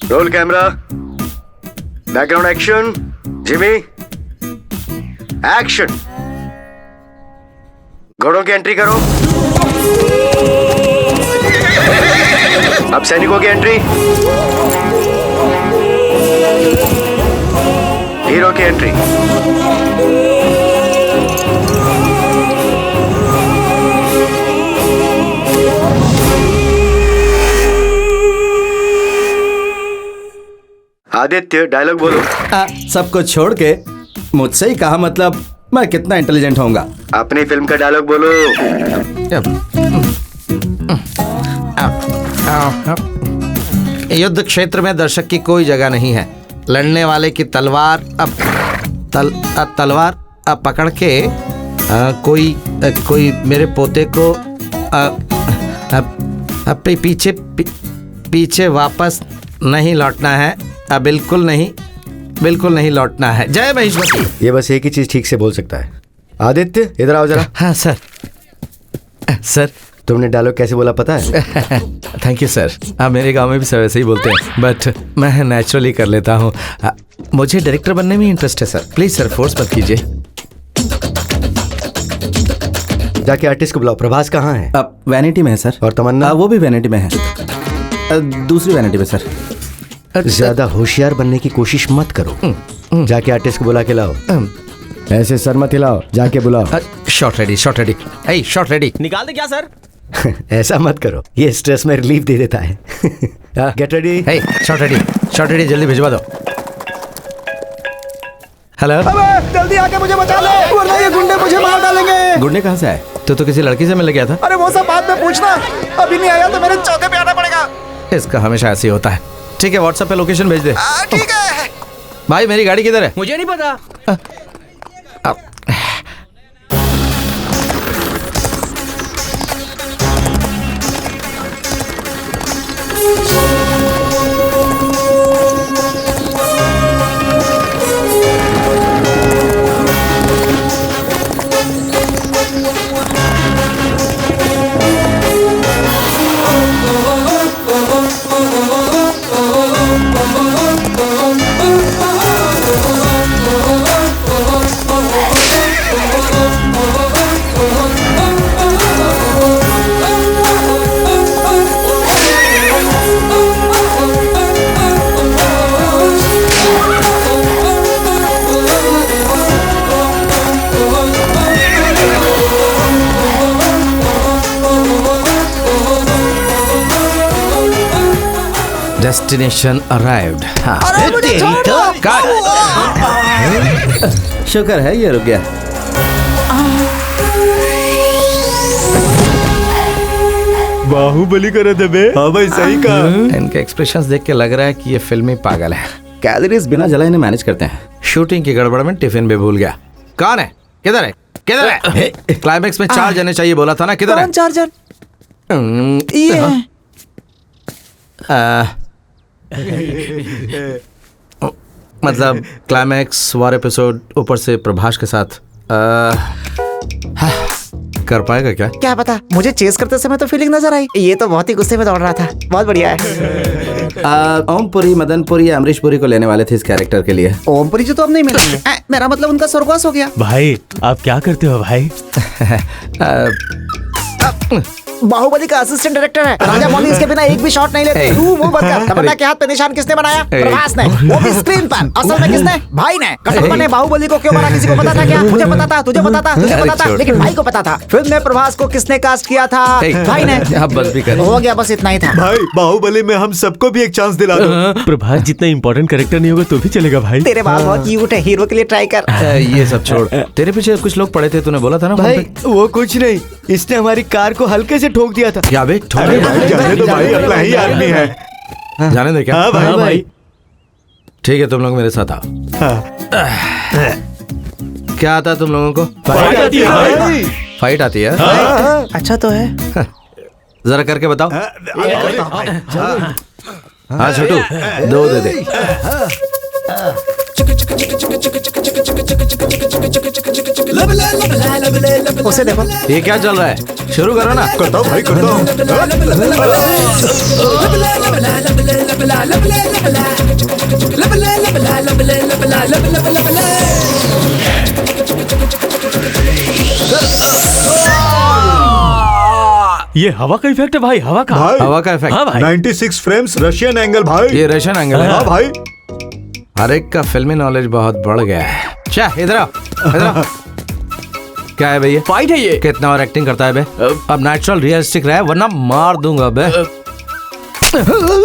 Roll camera, background action, Jimmy action. घोड़ों की entry करो। अब सैनिकों की एंट्री। हीरो की एंट्री। आदित्य डायलॉग बोलो। सब कुछ छोड़ के मुझसे ही कहा, मतलब मैं कितना इंटेलिजेंट होऊंगा। अपनी फिल्म का डायलॉग बोलो। युद्ध क्षेत्र में दर्शक की कोई जगह नहीं है। लड़ने वाले की तलवार तलवार पकड़ के कोई मेरे पोते को पीछे वापस नहीं लौटना है। बिल्कुल नहीं लौटना है। जय महिष्मती। ये बस एक ही चीज ठीक से बोल सकता है। आदित्य इधर आओ जरा। हाँ सर। सर तुमने डायलॉग कैसे बोला पता है? Thank you sir. मेरे गांव में भी सब ऐसे ही बोलते हैं, बट मैं नेचुरली कर लेता हूँ। मुझे डायरेक्टर बनने में इंटरेस्ट है सर। प्लीज सर फोर्स मत कीजिए। जाके आर्टिस्ट को बुलाओ। प्रभास कहाँ है? अब वैनिटी में है सर। और तमन्ना? वो भी वैनिटी में है। दूसरी वैनिटी में सर। ज्यादा होशियार बनने की कोशिश मत करो। जाके आर्टिस्ट को बुला के लाओ। ऐसे सर मत हिलाओ, जाके बुलाओ। Shot ready. Shot ready. निकाल दे क्या सर? ऐसा मत करो, ये स्ट्रेस में रिलीफ दे देता है। Get ready. शॉट रेडी जल्दी भिजवा दो। हेलो। जल्दी आके मुझे बचा ले, वरना ये गुंडे मुझे मार डालेंगे। गुंडे कहाँ से आए? तो किसी लड़की से मिल गया था? अरे वो सब बाद में पूछना, अभी नहीं आया तो मेरे चौथे पे आना पड़ेगा। इसका हमेशा ऐसे ही होता है। ठीक है, व्हाट्सएप पे लोकेशन भेज दे। ठीक है। भाई मेरी गाड़ी किधर है? मुझे नहीं पता। Destination arrived. शुक्र है ये रुक गया। बाहुबली कर दे। हाँ भाई सही कहा। इनके एक्सप्रेशंस देख के लग रहा है कि ये फिल्मी पागल है। कैलोरीज बिना जलाए इन्हें मैनेज करते हैं। शूटिंग की गड़बड़ में टिफिन भी भूल गया। कौन है? किधर है? क्लाइमेक्स में 4 जने चाहिए बोला था ना, किधर है? 4 जन। ये मतलब क्लाइमेक्स वार एपिसोड ऊपर से प्रभास के साथ कर पाएगा क्या? क्या पता, मुझे चेस करते समय तो फीलिंग नजर आई। ये तो बहुत ही गुस्से में दौड़ रहा था। बहुत बढ़िया है। ओमपुरी, मदनपुरी या अमरीशपुरी को लेने वाले थे इस कैरेक्टर के लिए। ओमपुरी जी तो अब नहीं मिलेंगे। मेरा मतलब उनका स्वर्गवास हो गया। भाई आप क्या करते हो भाई? बाहुबली का असिस्टेंट डायरेक्टर है। राजा मौली इसके बिना एक भी शॉट नहीं लेते। तू मुंह बंद कर। तमन्ना के हाथ पे निशान किसने बनाया? प्रभास ने, वो भी स्क्रीन पर। असल में किसने? भाई ने। कटप्पा ने बाहुबली को क्यों मारा? किसी को पता था क्या? मुझे पता था, तुझे पता था, तुझे पता था, लेकिन भाई को पता था। फिल्म में प्रभास को किसने कास्ट किया था? भाई ने। अब बस भी कर। हो गया, बस इतना ही था। भाई बाहुबली में हम सबको भी एक चांस दिला दो। प्रभास जितना इम्पोर्टेंट कैरेक्टर नहीं होगा तो भी चलेगा भाई। तेरे बाल बहुत क्यूट है, हीरो के लिए ट्राई कर। ये सब छोड़, तेरे पीछे कुछ लोग पड़े थे, तूने बोला था ना भाई वो कुछ नहीं, इसने हमारी कार को हल्के से ठोक दिया था। क्या बे? जाने दो भाई, अपना ही आदमी है। जाने दे क्या? हाँ भाई। ठीक है, तुम लोग मेरे साथ आओ। क्या आता है तुम लोगों को? फाइट आती है। अच्छा तो है। जरा करके बताओ। हाँ छोटू, 2 दे दे। उसे देखो। ये क्या चल रहा है? शुरू करो ना। करता हूँ भाई, करता हूँ। ये हवा का इफेक्ट है भाई, हवा का। हाँ। भाई हवा का इफेक्ट। हाँ भाई, 96 फ्रेम्स रशियन एंगल भाई। ये रशियन एंगल है। हाँ भाई। हर एक का फिल्मी नॉलेज बहुत बढ़ गया है। इधर आओ, इधर आओ। क्या है भैया? फाइट है ये। कितना और एक्टिंग करता है बे? अब नेचुरल रियलिस्टिक रहे वरना मार दूंगा बे।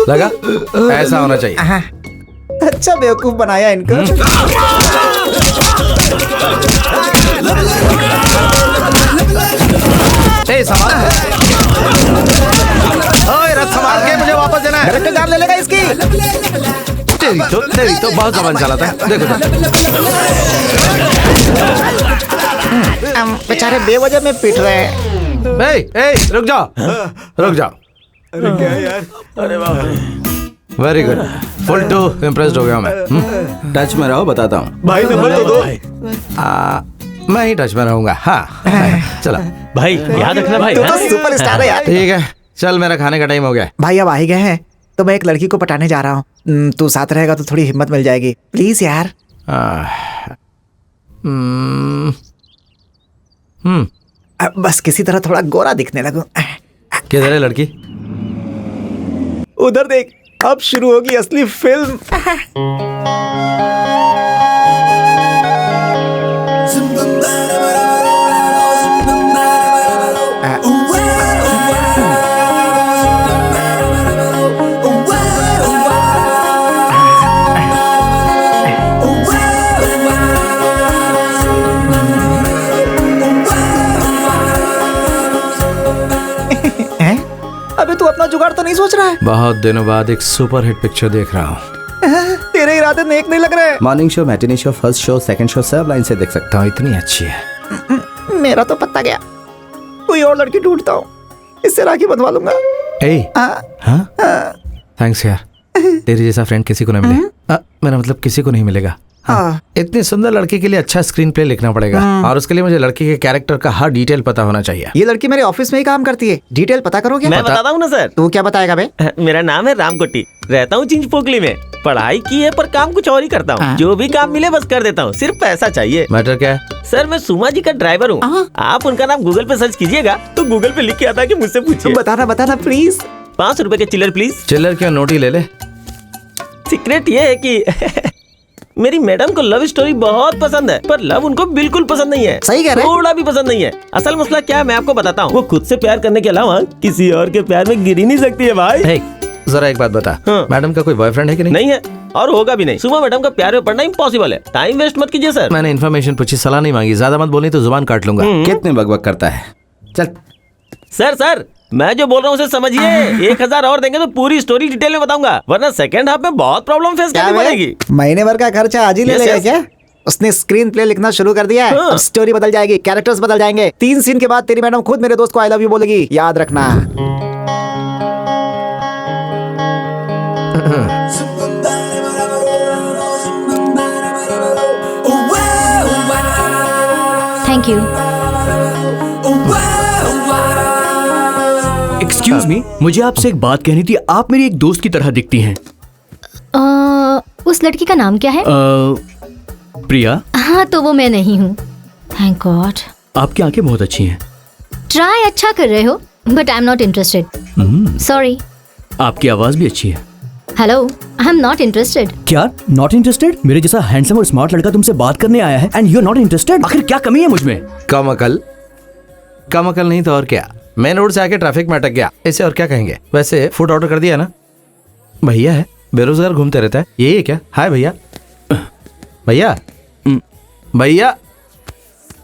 लगा? ऐसा होना चाहिए। हाँ। अच्छा बेवकूफ बनाया इनको। संभाल। ओए रथ संभाल के मुझे वापस देना है। डायरेक्टर जान ले लेगा इसकी। तेरी तो बहुत जबान चलाता है। देखो बेचारे बेवजह में पिट रहे हैं। रुक जाओ, रुक जाओ। अरे क्या है यार? अरे वाह, very good, full to impressed हो गया मैं। टच में रहो, बताता हूँ। भाई नंबर तो दो। मैं ही टच में रहूंगा। हाँ चलो भाई याद रखना भाई। तू हाँ? तो सुपर स्टार है यार। ठीक है, चल मेरा खाने का टाइम हो गया। भाई अब आ ही गए हैं तो मैं एक लड़की को पटाने जा रहा हूँ। तू साथ रहेगा तो थोड़ी हिम्मत मिल जाएगी। प्लीज यार। बस किसी तरह थोड़ा गोरा दिखने लगूं। किधर है लड़की? उधर देख, अब शुरू होगी असली फिल्म। अबे तू अपना जुगाड़ तो नहीं सोच रहा है? बहुत दिनों बाद एक सुपर हिट पिक्चर देख रहा हूँ। तेरे इरादे नेक नहीं लग रहे। Morning show, matinee show, first show, second show सब लाइन से देख सकता हूँ। इतनी अच्छी है। मेरा तो पत्ता गया। कोई और लड़की ढूंढता हूँ, इससे राखी बंधवा लूंगा। हाँ थैंक्स यार, तेरे जैसा फ्रेंड किसी को नहीं मिले। मेरा मतलब किसी को नहीं मिलेगा। इतनी सुंदर लड़की के लिए अच्छा स्क्रीन प्ले लिखना पड़ेगा और उसके लिए मुझे लड़की के कैरेक्टर का हर डिटेल पता होना चाहिए। ये लड़की मेरे ऑफिस में ही काम करती है। डिटेल पता करोगे? मैं बताता हूँ ना सर। तू क्या बताएगा बे? मेरा नाम है रामकोटी, रहता हूँ चिंचपोकली में। पढ़ाई की है पर काम कुछ और ही करता हूँ। जो भी काम मिले बस कर देता हूँ, सिर्फ पैसा चाहिए। मैटर क्या है? सर मैं सुमा जी का ड्राइवर हूँ। आप उनका नाम गूगल पे सर्च कीजिएगा तो गूगल पे लिख के आता है कि मुझसे पूछिए। बताना प्लीज। 500 रुपए के चिल्लर प्लीज। चिल्लर क्यों, नोट ही ले ले। सीक्रेट ये है कि मेरी मैडम को लव स्टोरी बहुत पसंद है पर लव उनको बिल्कुल पसंद नहीं है। सही कह रहे हैं। थोड़ा भी पसंद नहीं है। असल मसला क्या है मैं आपको बताता हूँ। वो खुद से प्यार करने के अलावा किसी और के प्यार में गिर ही नहीं सकती है भाई। जरा एक बात बता, हाँ। मैडम का कोई बॉयफ्रेंड है कि नहीं? नहीं है और होगा भी नहीं। सुमा मैडम का प्यार में पड़ना इम्पॉसिबल है। टाइम वेस्ट मत कीजिए सर। मैंने इन्फॉर्मेशन पूछी, सलाह नहीं मांगी। ज्यादा मत बोलनी तो जुबान काट लूंगा। कितने बकबक करता है? चल। सर मैं जो बोल रहा हूँ उसे समझिए। 1000 और देंगे तो पूरी स्टोरी डिटेल में बताऊंगा, वरना सेकंड हाफ में बहुत प्रॉब्लम फेस करनी पड़ेगी। महीने भर का खर्चा आज ही ले Yes, लेगा yes. क्या? उसने स्क्रीन प्ले लिखना शुरू कर दिया है। हाँ। अब स्टोरी बदल जाएगी, कैरेक्टर्स बदल जाएंगे। 3 सीन के बाद तेरी मैडम खुद मेरे दोस्त को आई लव यू बोलेगी, याद रखना। Thank you. एक्सक्यूज मी, मुझे आपसे एक बात कहनी थी। आप मेरी एक दोस्त की तरह दिखती हैं। उस लड़की का नाम क्या है? प्रिया। हाँ तो वो मैं नहीं हूँ। Thank God. आपकी आंखें बहुत अच्छी हैं। ट्राई अच्छा कर रहे हो but I am not interested. Sorry. आपकी आवाज भी अच्छी है। Hello, I am not interested. क्या नॉट इंटरेस्टेड? मेरे जैसा हैंडसम और स्मार्ट लड़का तुमसे बात करने आया है and you are not interested? आखिर क्या कमी है मुझ में? कम अकल नहीं तो और क्या। मेन रोड से आके ट्रैफिक में अटक गया, इसे और क्या कहेंगे। वैसे फूड ऑर्डर कर दिया ना? भैया है, बेरोजगार घूमते रहता है, यही है क्या? हाय भैया। भैया भैया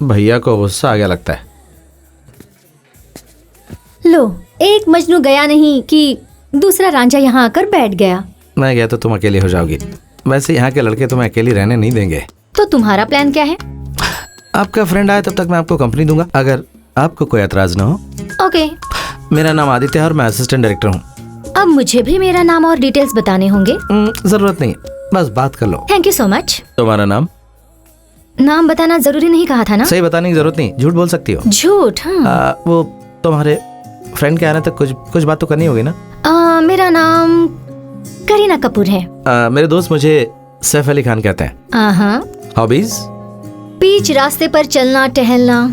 भैया को गुस्सा आ गया लगता है। लो, एक मजनू गया नहीं कि दूसरा रांझा यहाँ आकर बैठ गया। मैं गया तो तुम अकेली हो जाओगी। वैसे यहाँ के लड़के तुम्हें अकेली रहने नहीं देंगे। तो तुम्हारा प्लान क्या है? आपका फ्रेंड आए तब तक मैं आपको कंपनी दूंगा, अगर आपको कोई एतराज ना हो। ओके। मेरा नाम आदित्य है और मैं असिस्टेंट डायरेक्टर हूँ। अब मुझे भी मेरा नाम और डिटेल्स बताने होंगे। जरूरत नहीं, बस बात कर लो। Thank you so much. तुम्हारा नाम? नाम बताना जरूरी नहीं कहा था ना? सही बताने की जरूरत नहीं, झूठ बोल सकती हो। झूठ? हाँ। वो तुम्हारे फ्रेंड के आने तक कुछ बात तो करनी होगी ना? मेरा नाम करीना कपूर है। मेरे दोस्त मुझे सैफ अली खान कहते हैं। हॉबीज? बीच रास्ते पर चलना टहलना,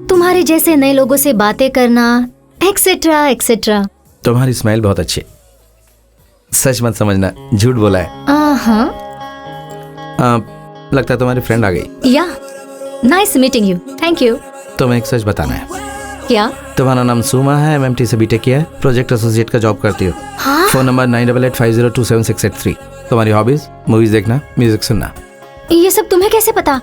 तुम्हारे जैसे नए लोगों से बातें करना, एक्सेट्रा एक्सेट्रा। तुम्हारी स्माइल बहुत अच्छी है, सच मत समझना, झूठ बोला है। लगता है तुम्हारी फ्रेंड आ गई। या, nice meeting you. Thank you. तुम्हें एक सच बताना है। क्या? तुम्हारा नाम सुमा है, MMT से बीटेक किया है, प्रोजेक्ट एसोसिएट का जॉब करती हो। हाँ? Phone number 9885027683। तुम्हारी हॉबीज? मूवीज देखना, म्यूजिक सुनना। ये सब तुम्हें कैसे पता?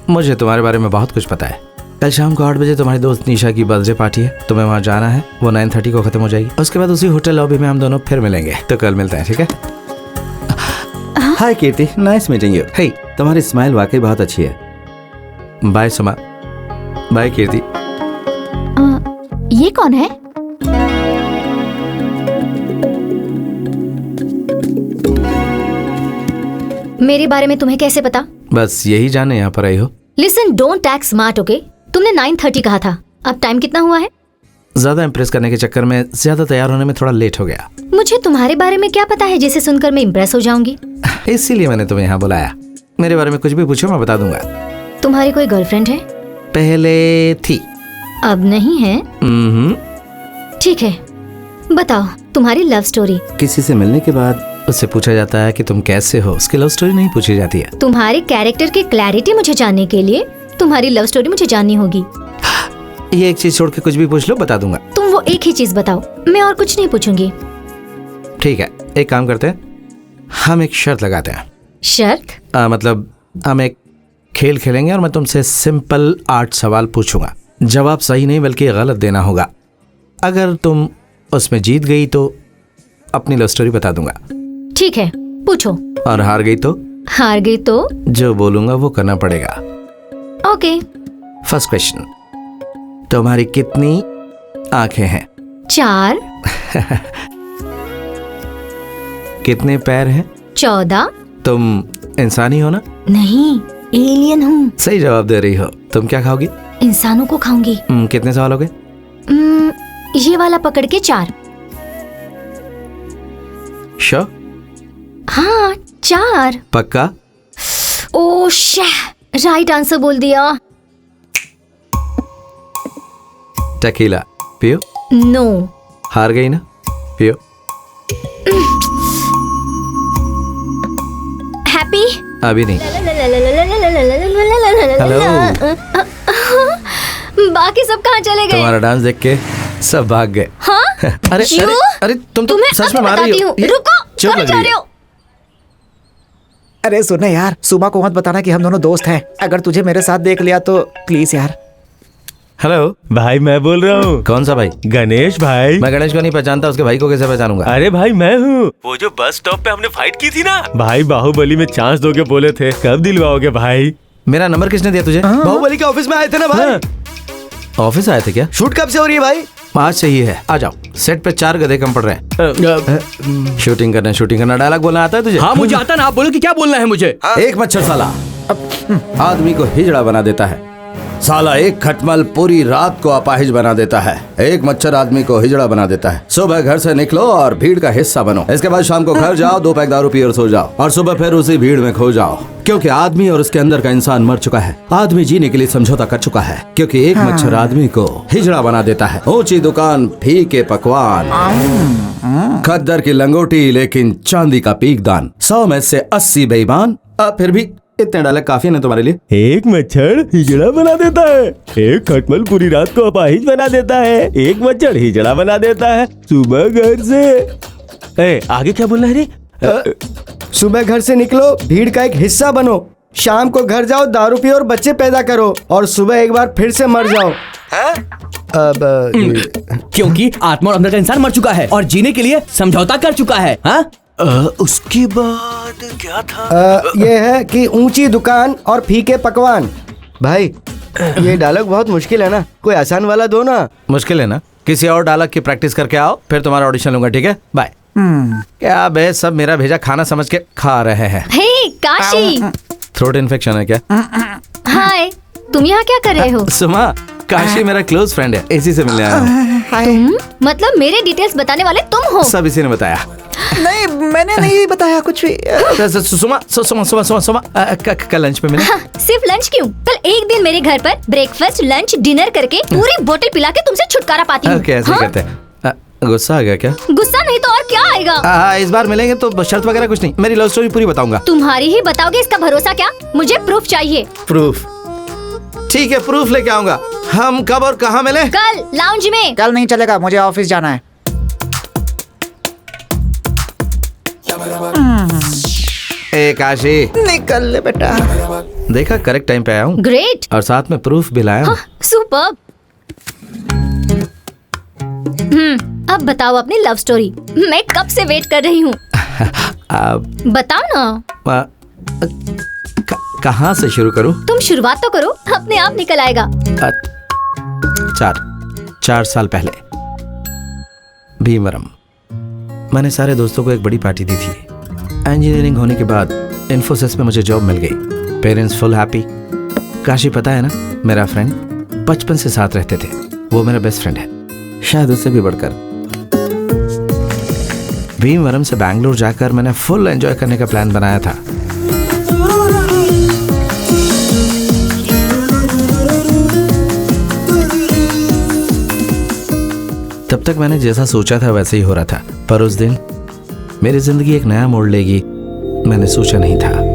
मुझे तुम्हारे बारे में बहुत कुछ पता है। कल शाम को 8 बजे तुम्हारी दोस्त निशा की बर्थडे पार्टी है, तुम्हें वहाँ जाना है। वो 9:30 को खत्म हो जाएगी। उसके बाद उसी होटल लॉबी में हम दोनों फिर मिलेंगे। तो कल मिलते हैं, ठीक है? हाय कीर्ति, नाइस मीटिंग यू। हे, तुम्हारी स्माइल वाकई बहुत अच्छी है। बाय सुमा। बाय कीर्ति। ये कौन है? मेरे बारे में तुम्हें कैसे पता? बस यही जाने यहाँ पर आई हो। Listen, don't act smart, okay? तुमने 9:30 कहा था, अब टाइम कितना हुआ है? ज्यादा इम्प्रेस करने के चक्कर में ज्यादा तैयार होने में थोड़ा लेट हो गया। मुझे तुम्हारे बारे में क्या पता है जिसे सुनकर मैं इम्प्रेस हो जाऊंगी? इसीलिए मैंने तुम्हें यहाँ बुलाया। मेरे बारे में कुछ भी पूछो, मैं बता दूंगा। तुम्हारी कोई गर्लफ्रेंड है? पहले थी, अब नहीं है। ठीक है, बताओ तुम्हारी लव स्टोरी। किसी से मिलने के बाद उससे पूछा जाता है कि तुम कैसे हो, उसकी लव स्टोरी नहीं पूछी जाती है। तुम्हारे कैरेक्टर की क्लैरिटी मुझे जानने के लिए तुम्हारी लव स्टोरी मुझे जाननी होगी। ये एक चीज छोड़ के कुछ भी पूछ लो, बता दूंगा। तुम वो एक ही चीज बताओ, मैं और कुछ नहीं पूछूंगी। ठीक है, एक काम करते हैं, हम एक शर्त लगाते हैं। शर्त? मतलब हम एक खेल खेलेंगे और मैं तुमसे सिंपल 8 सवाल पूछूंगा। जवाब सही नहीं बल्कि गलत देना होगा। अगर तुम उसमें जीत गई तो अपनी लव स्टोरी बता दूंगा। ठीक है, पूछो। और हार गई तो? हार गई तो जो बोलूंगा वो करना पड़ेगा। ओके। फर्स्ट क्वेश्चन, तुम्हारी कितनी आंखें हैं? 4। कितने पैर हैं? 14। तुम इंसानी हो ना? नहीं, एलियन हूँ। सही जवाब दे रही हो। तुम क्या खाओगी? इंसानों को खाऊंगी। कितने सवाल हो गए? ये वाला पकड़ के 4। श्योर? हाँ, 4। पक्का? ओह शह, राइट आंसर बोल दिया। टकीला पियो? नो। हार गई ना? पियो। हैप्पी? अभी नहीं। बाकी सब कहाँ चले गए? तुम्हारा डांस देख के सब भाग गए। हाँ? अरे अरे अरे तुम तो तुम्हें सच में अभी मार रही बताती हो। हूँ। रुको, चुप कहाँ लग जा रही रहे है। हो? अरे सुनना यार, सुमा को मत बताना कि हम दोनों दोस्त हैं। अगर तुझे मेरे साथ देख लिया तो प्लीज यार। हेलो भाई, मैं बोल रहा हूँ। कौन सा भाई? गणेश भाई। मैं गणेश को नहीं पहचानता, उसके भाई को कैसे पहचानूंगा? अरे भाई, मैं हूँ। वो जो बस स्टॉप पे हमने फाइट की थी ना भाई, बाहुबली में चांस दोगे बोले थे, कब दिलवाओगे भाई? मेरा नंबर किसने दिया तुझे? बाहुबली के ऑफिस में आए थे ना भाई। ऑफिस आए थे क्या? शूट कब से हो रही है भाई? आज से ही है, आ जाओ। सेट पे 4 गधे कम पड़ रहे हैं। शूटिंग करना, डायलॉग बोलना आता है तुझे? हाँ मुझे आता ना, आप बोलो कि क्या बोलना है मुझे। एक मच्छर साला आदमी को हिजड़ा बना देता है। साला एक खटमल पूरी रात को अपाहिज बना देता है। एक मच्छर आदमी को हिजड़ा बना देता है। सुबह घर से निकलो और भीड़ का हिस्सा बनो। इसके बाद शाम को घर जाओ, 2 पैक दारू पियो और सो जाओ, और सुबह फिर उसी भीड़ में खो जाओ। क्योंकि आदमी और उसके अंदर का इंसान मर चुका है। आदमी जीने के लिए समझौता कर चुका है, क्योंकि एक मच्छर आदमी को हिजड़ा बना देता है। ऊंची दुकान, फीके पकवान, खद्दर की लंगोटी लेकिन चांदी का पीकदान, 100 में से 80 बेईमान। फिर भी इतने डायलॉग काफी है ना तुम्हारे लिए? एक मच्छर हिजड़ा बना देता है, एक खटमल पूरी रात को अपाहिज बना देता है, एक मच्छर हिजड़ा बना देता है, सुबह घर से। आगे क्या बोलना है रे? सुबह घर से निकलो, भीड़ का एक हिस्सा बनो, शाम को घर जाओ, दारू पियो और बच्चे पैदा करो, और सुबह एक बार फिर से मर जाओ। क्योंकि आत्मा और अंदर का इंसान मर चुका है और जीने के लिए समझौता कर चुका है। हाँ? उसके बाद क्या था? ये है कि ऊंची दुकान और फीके पकवान। भाई ये डायलॉग बहुत मुश्किल है ना, कोई आसान वाला दो ना। मुश्किल है ना? किसी और डायलॉग की प्रैक्टिस करके आओ, फिर तुम्हारा ऑडिशन लूंगा, ठीक है? बाय। क्या बे, सब मेरा भेजा खाना समझ के खा रहे हैं। हे काशी, थ्रोट इन्फेक्शन है क्या? हाय, तुम यहाँ क्या कर रहे हो? सुमा, काशी मेरा क्लोज फ्रेंड है, इसी से मिलने आया हूँ। तुम मतलब मेरे डिटेल्स बताने वाले तुम हो? सब इसी ने बताया। नहीं, मैंने नहीं बताया कुछ भी। सुमा सुमा सुमा सुमा सुमा, कल लंच पे मिले। हाँ, सिर्फ लंच क्यों? कल एक दिन मेरे घर पर ब्रेकफास्ट, लंच, डिनर करके पूरी बोतल पिला के तुमसे छुटकारा पाती हूँ। कैसे हाँ? करते हैं? गुस्सा आ गया क्या? गुस्सा नहीं तो और क्या आएगा? इस बार मिलेंगे तो शर्त वगैरह कुछ नहीं, मेरी लव स्टोरी पूरी बताऊंगा। तुम्हारी ही बताओगे, इसका भरोसा क्या? मुझे प्रूफ चाहिए। प्रूफ? ठीक है, प्रूफ लेके आऊंगा। हम कब और कहाँ मिले? कल लाउंज में। कल नहीं चलेगा, मुझे ऑफिस जाना है। ए काशी, निकल ले बेटा। देखा करेक्ट टाइम पे आया हूँ ग्रेट। और साथ में प्रूफ भी लाया हूँ। सुपर्ब। अब बताओ अपनी लव स्टोरी, मैं कब से वेट कर रही हूँ। बताओ ना। कहाँ से शुरू करूँ? तुम शुरुआत तो करो, अपने आप निकल आएगा। 4 साल पहले भीमवरम, मैंने सारे दोस्तों को एक बड़ी पार्टी दी थी। इंजीनियरिंग होने के बाद इन्फोसिस में मुझे जॉब मिल गई। Parents full happy. काशी पता है ना, मेरा फ्रेंड बचपन से साथ रहते थे, वो मेरा बेस्ट फ्रेंड है, शायद उससे भी बढ़कर। भीमवरम से बैंगलोर जाकर मैंने फुल एंजॉय करने का प्लान बनाया था। तब तक मैंने जैसा सोचा था वैसे ही हो रहा था, पर उस दिन मेरी जिंदगी एक नया मोड़ लेगी, मैंने सोचा नहीं था।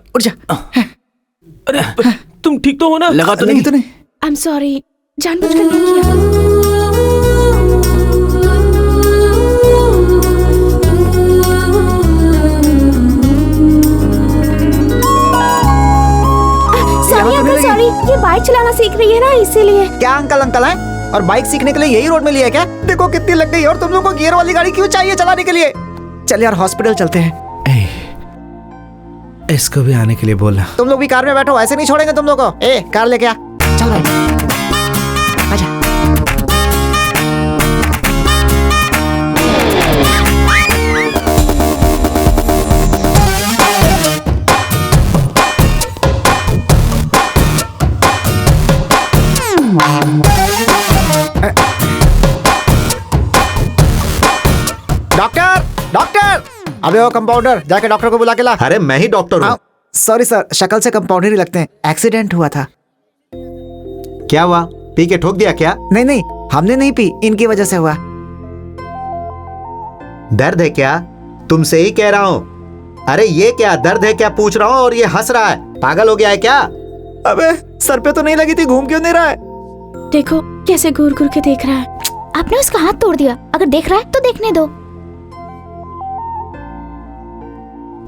उठ जा। अरे तुम ठीक तो हो ना? लगा तो नहीं? आई एम सॉरी, जानबूझकर नहीं किया। सॉरी अंकल, सॉरी, ये बाइक चलाना सीख रही है ना, इसीलिए। क्या अंकल अंकल है? और बाइक सीखने के लिए यही रोड में लिया क्या? देखो कितनी लग गई, और तुम लोगों को गियर वाली गाड़ी क्यों चाहिए चलाने के लिए? चल यार, हॉस्पिटल चलते हैं। इसको भी आने के लिए बोलना। तुम लोग भी कार में बैठो, ऐसे नहीं छोड़ेंगे तुम लोग को। ए, कार लेके आ, चल भाई, आजा। डॉक्टर, डॉक्टर, अबे वो कंपाउंडर, जाके डॉक्टर को बुला के ला। अरे मैं ही डॉक्टर हूँ। सॉरी सर, शक्ल से कंपाउंडर ही लगते हैं। एक्सीडेंट हुआ था। क्या हुआ? पी के ठोक दिया क्या? नहीं नहीं, हमने नहीं पी, इनकी वजह से हुआ। दर्द है क्या? तुमसे ही कह रहा हूँ। अरे ये क्या दर्द है क्या पूछ रहा हूँ और ये हंस रहा है, पागल हो गया है क्या? अबे सर पे तो नहीं लगी थी, घूम क्यों नहीं रहा है? देखो कैसे घूर घूर के देख रहा है। आपने उसका हाथ तोड़ दिया, अगर देख रहा है तो देखने दो।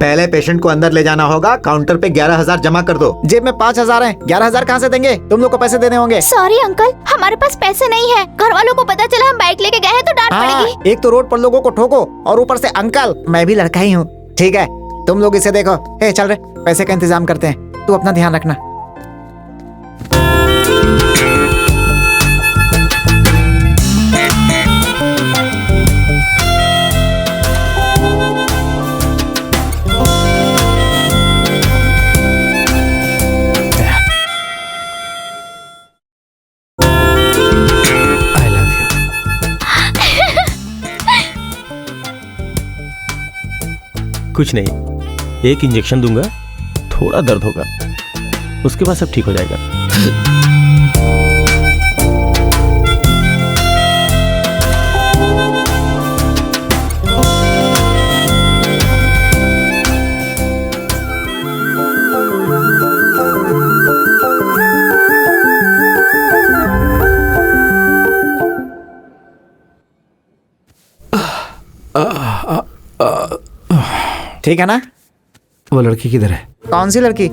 पहले पेशेंट को अंदर ले जाना होगा, काउंटर पे 11,000 जमा कर दो। जेब में 5,000 है, 11,000 कहाँ से देंगे? तुम लोग को पैसे देने होंगे। सॉरी अंकल, हमारे पास पैसे नहीं है। घर वालों को पता चला हम बाइक लेके गए हैं तो डांट पड़ेगी। एक तो रोड पर लोगों को ठोको और ऊपर से अंकल, मैं भी लड़का ही हूँ। ठीक है, तुम लोग इसे देखो। ए चल रहे, पैसे का इंतजाम करते हैं, तू अपना ध्यान रखना। कुछ नहीं, एक इंजेक्शन दूंगा, थोड़ा दर्द होगा, उसके बाद सब ठीक हो जाएगा। ठीक है ना? वो लड़की किधर है? कौन सी लड़की?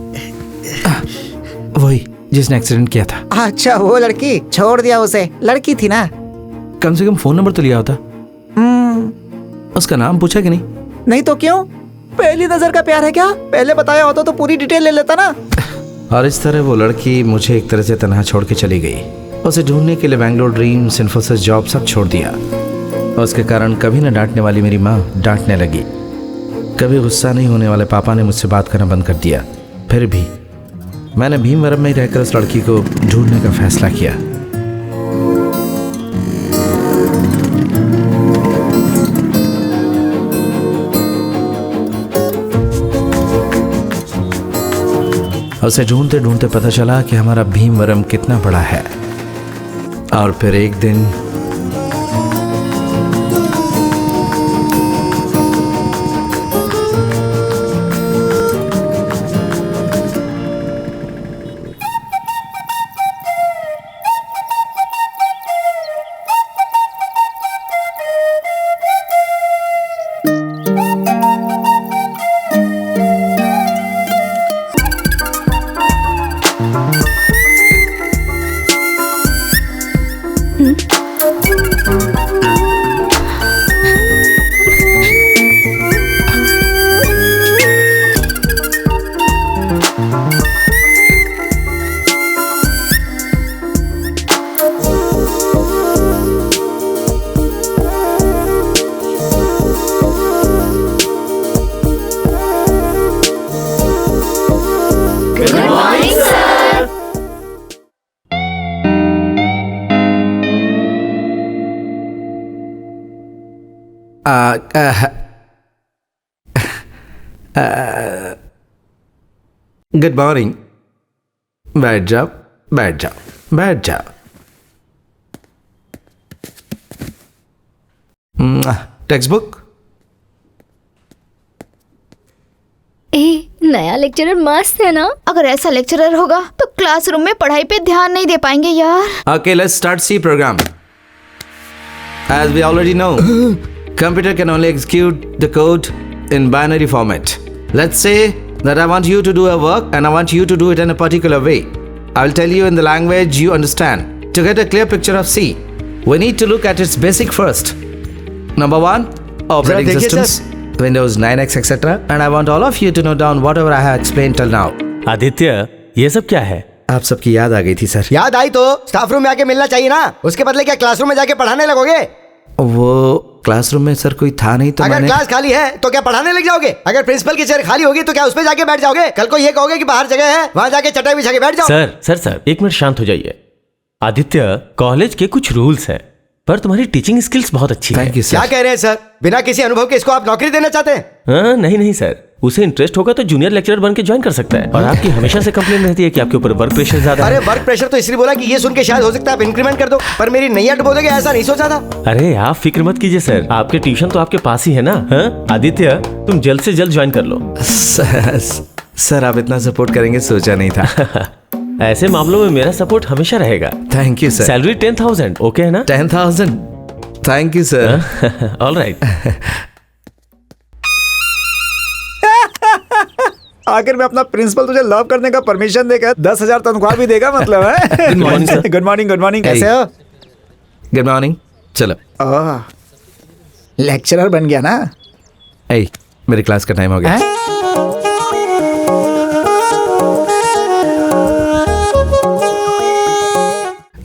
वही जिसने एक्सीडेंट किया था। अच्छा वो लड़की, छोड़ दिया उसे, लड़की थी ना। कम से कम फोन नंबर तो लिया होता। उसका नाम पूछा कि नहीं? नहीं तो क्यों? पहली नजर का प्यार है क्या? पहले बताया होता तो पूरी डिटेल ले लेता ना। और इस तरह वो लड़की मुझे एक तरह से तन्हा छोड़ के चली गई। उसे ढूंढने के लिए बैंगलोर ड्रीम्स, इन्फोसिस जॉब सब छोड़ दिया। उसके कारण कभी न डांटने वाली मेरी माँ डांटने लगी, कभी गुस्सा नहीं होने वाले पापा ने मुझसे बात करना बंद कर दिया। फिर भी मैंने भीमवरम में ही रहकर उस लड़की को ढूंढने का फैसला किया। उसे ढूंढते ढूंढते पता चला कि हमारा भीमवरम कितना बड़ा है। और फिर एक दिन गुड मॉर्निंग। बैठ जाओ, बैठ जाओ, बैठ जाओ। Text book. ए, नया लेक्चरर मस्त है ना? अगर ऐसा लेक्चरर होगा तो क्लासरूम में पढ़ाई पे ध्यान नहीं दे पाएंगे यार। Okay, let's start C program. As we already know, computer can only execute the code in binary format. Let's say that I want you to do a work and I want you to do it in a particular way. I'll tell you in the language you understand. To get a clear picture of C, we need to look at its basic first. Number 1, operating देखिए systems, Windows 9X, etc. And I want all of you to note down whatever I have explained till now. Aditya, ये सब क्या है? आप सबकी याद आ गई थी सर। याद आई तो स्टाफ रूम में आके मिलना चाहिए ना, उसके बदले क्या क्लासरूम में जाके पढ़ाने लगोगे? वो क्लासरूम में सर कोई था नहीं तो अगर मैंने... क्लास खाली है तो क्या पढ़ाने लग जाओगे? अगर प्रिंसिपल की चेयर खाली होगी तो क्या उस पे जाके बैठ जाओगे? कल को ये कहोगे कि बाहर जगह है, वहां जाके चटाई बिछा के बैठ जाओ। सर एक मिनट शांत हो जाइए। आदित्य, कॉलेज के कुछ रूल्स हैं, पर तुम्हारी टीचिंग स्किल्स बहुत अच्छी है। थैंक यू क्या सर। कह रहे हैं सर? बिना किसी अनुभव के इसको आप नौकरी देना चाहते हैं? हाँ, नहीं सर, उसे इंटरेस्ट होगा तो जूनियर लेक्चरर बन के ज्वाइन कर सकता है। और आपकी हमेशा से कंप्लेन रहती है कि आपके ऊपर वर्क प्रेशर ज्यादा अरे है। वर्क प्रेशर तो इसलिए बोला कि ये सुन के शायद हो सकता है आप इंक्रीमेंट कर दो, पर मेरी नैया डुबोदोगे ऐसा नहीं सोचा था। अरे आप फिक्र मत कीजिए सर, आपके ट्यूशन तो आपके पास ही है ना। हाँ? आदित्य, तुम जल्द से जल्द ज्वाइन कर लो। सर आप इतना सपोर्ट करेंगे सोचा नहीं था। ऐसे मामलों में मेरा सपोर्ट हमेशा रहेगा। Thank you sir. Salary 10,000 okay है ना? 10,000। Thank you sir. All right. आखिर में अपना प्रिंसिपल तुझे लव करने का परमिशन देकर 10,000 तनख्वाह भी देगा मतलब है। Good morning sir. Good morning, good morning. कैसे हो? Good morning. चलो। ओह, लेक्चरर बन गया ना? ए, मेरी क्लास का टाइम हो गया।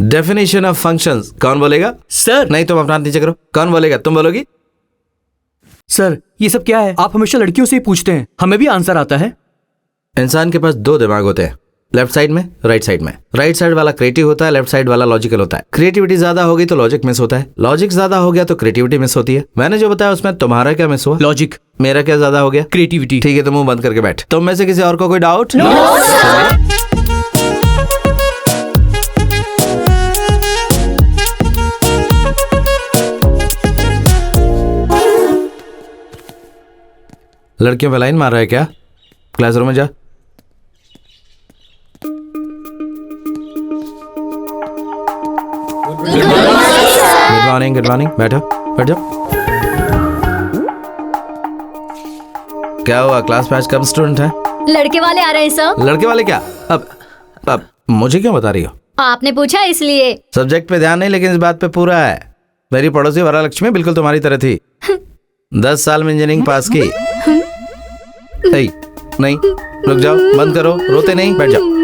डेफिनेशन ऑफ फंक्शंस कौन बोलेगा? सर। नहीं तुम अपना हाथ नीचे करो। कौन बोलेगा? तुम बोलोगी? सर ये सब क्या है? आप हमेशा लड़कियों से ही पूछते हैं, हमें भी आंसर आता है। इंसान के पास दो दिमाग होते हैं, लेफ्ट साइड में, राइट साइड में। राइट साइड वाला क्रिएटिव होता है, लेफ्ट साइड वाला लॉजिकल होता है। क्रिएटिविटी ज्यादा होगी तो लॉजिक मिस होता है, लॉजिक ज्यादा हो गया तो क्रिएटिविटी मिस होती है। मैंने जो बताया उसमें तुम्हारा क्या मिस हुआ? लॉजिक। मेरा क्या ज्यादा हो गया? क्रिएटिविटी। ठीक है तो मुंह बंद करके बैठ। तुम में से किसी और को कोई डाउट? लड़कियों पे लाइन मार रहा है क्या? क्लासरूम में जा। Good morning, good morning. बैठो, बैठ जाओ। क्या हुआ, क्लास में आज कम स्टूडेंट है? लड़के वाले आ रहे हैं सर। लड़के वाले क्या? अब मुझे क्यों बता रही हो? आपने पूछा इसलिए। सब्जेक्ट पे ध्यान नहीं, लेकिन इस बात पे पूरा है। मेरी पड़ोसी वरालक्ष्मी बिल्कुल तुम्हारी तरह थी। 10 साल में इंजीनियरिंग पास की। नहीं, रुक जाओ, बंद करो, रोते नहीं, बैठ जाओ।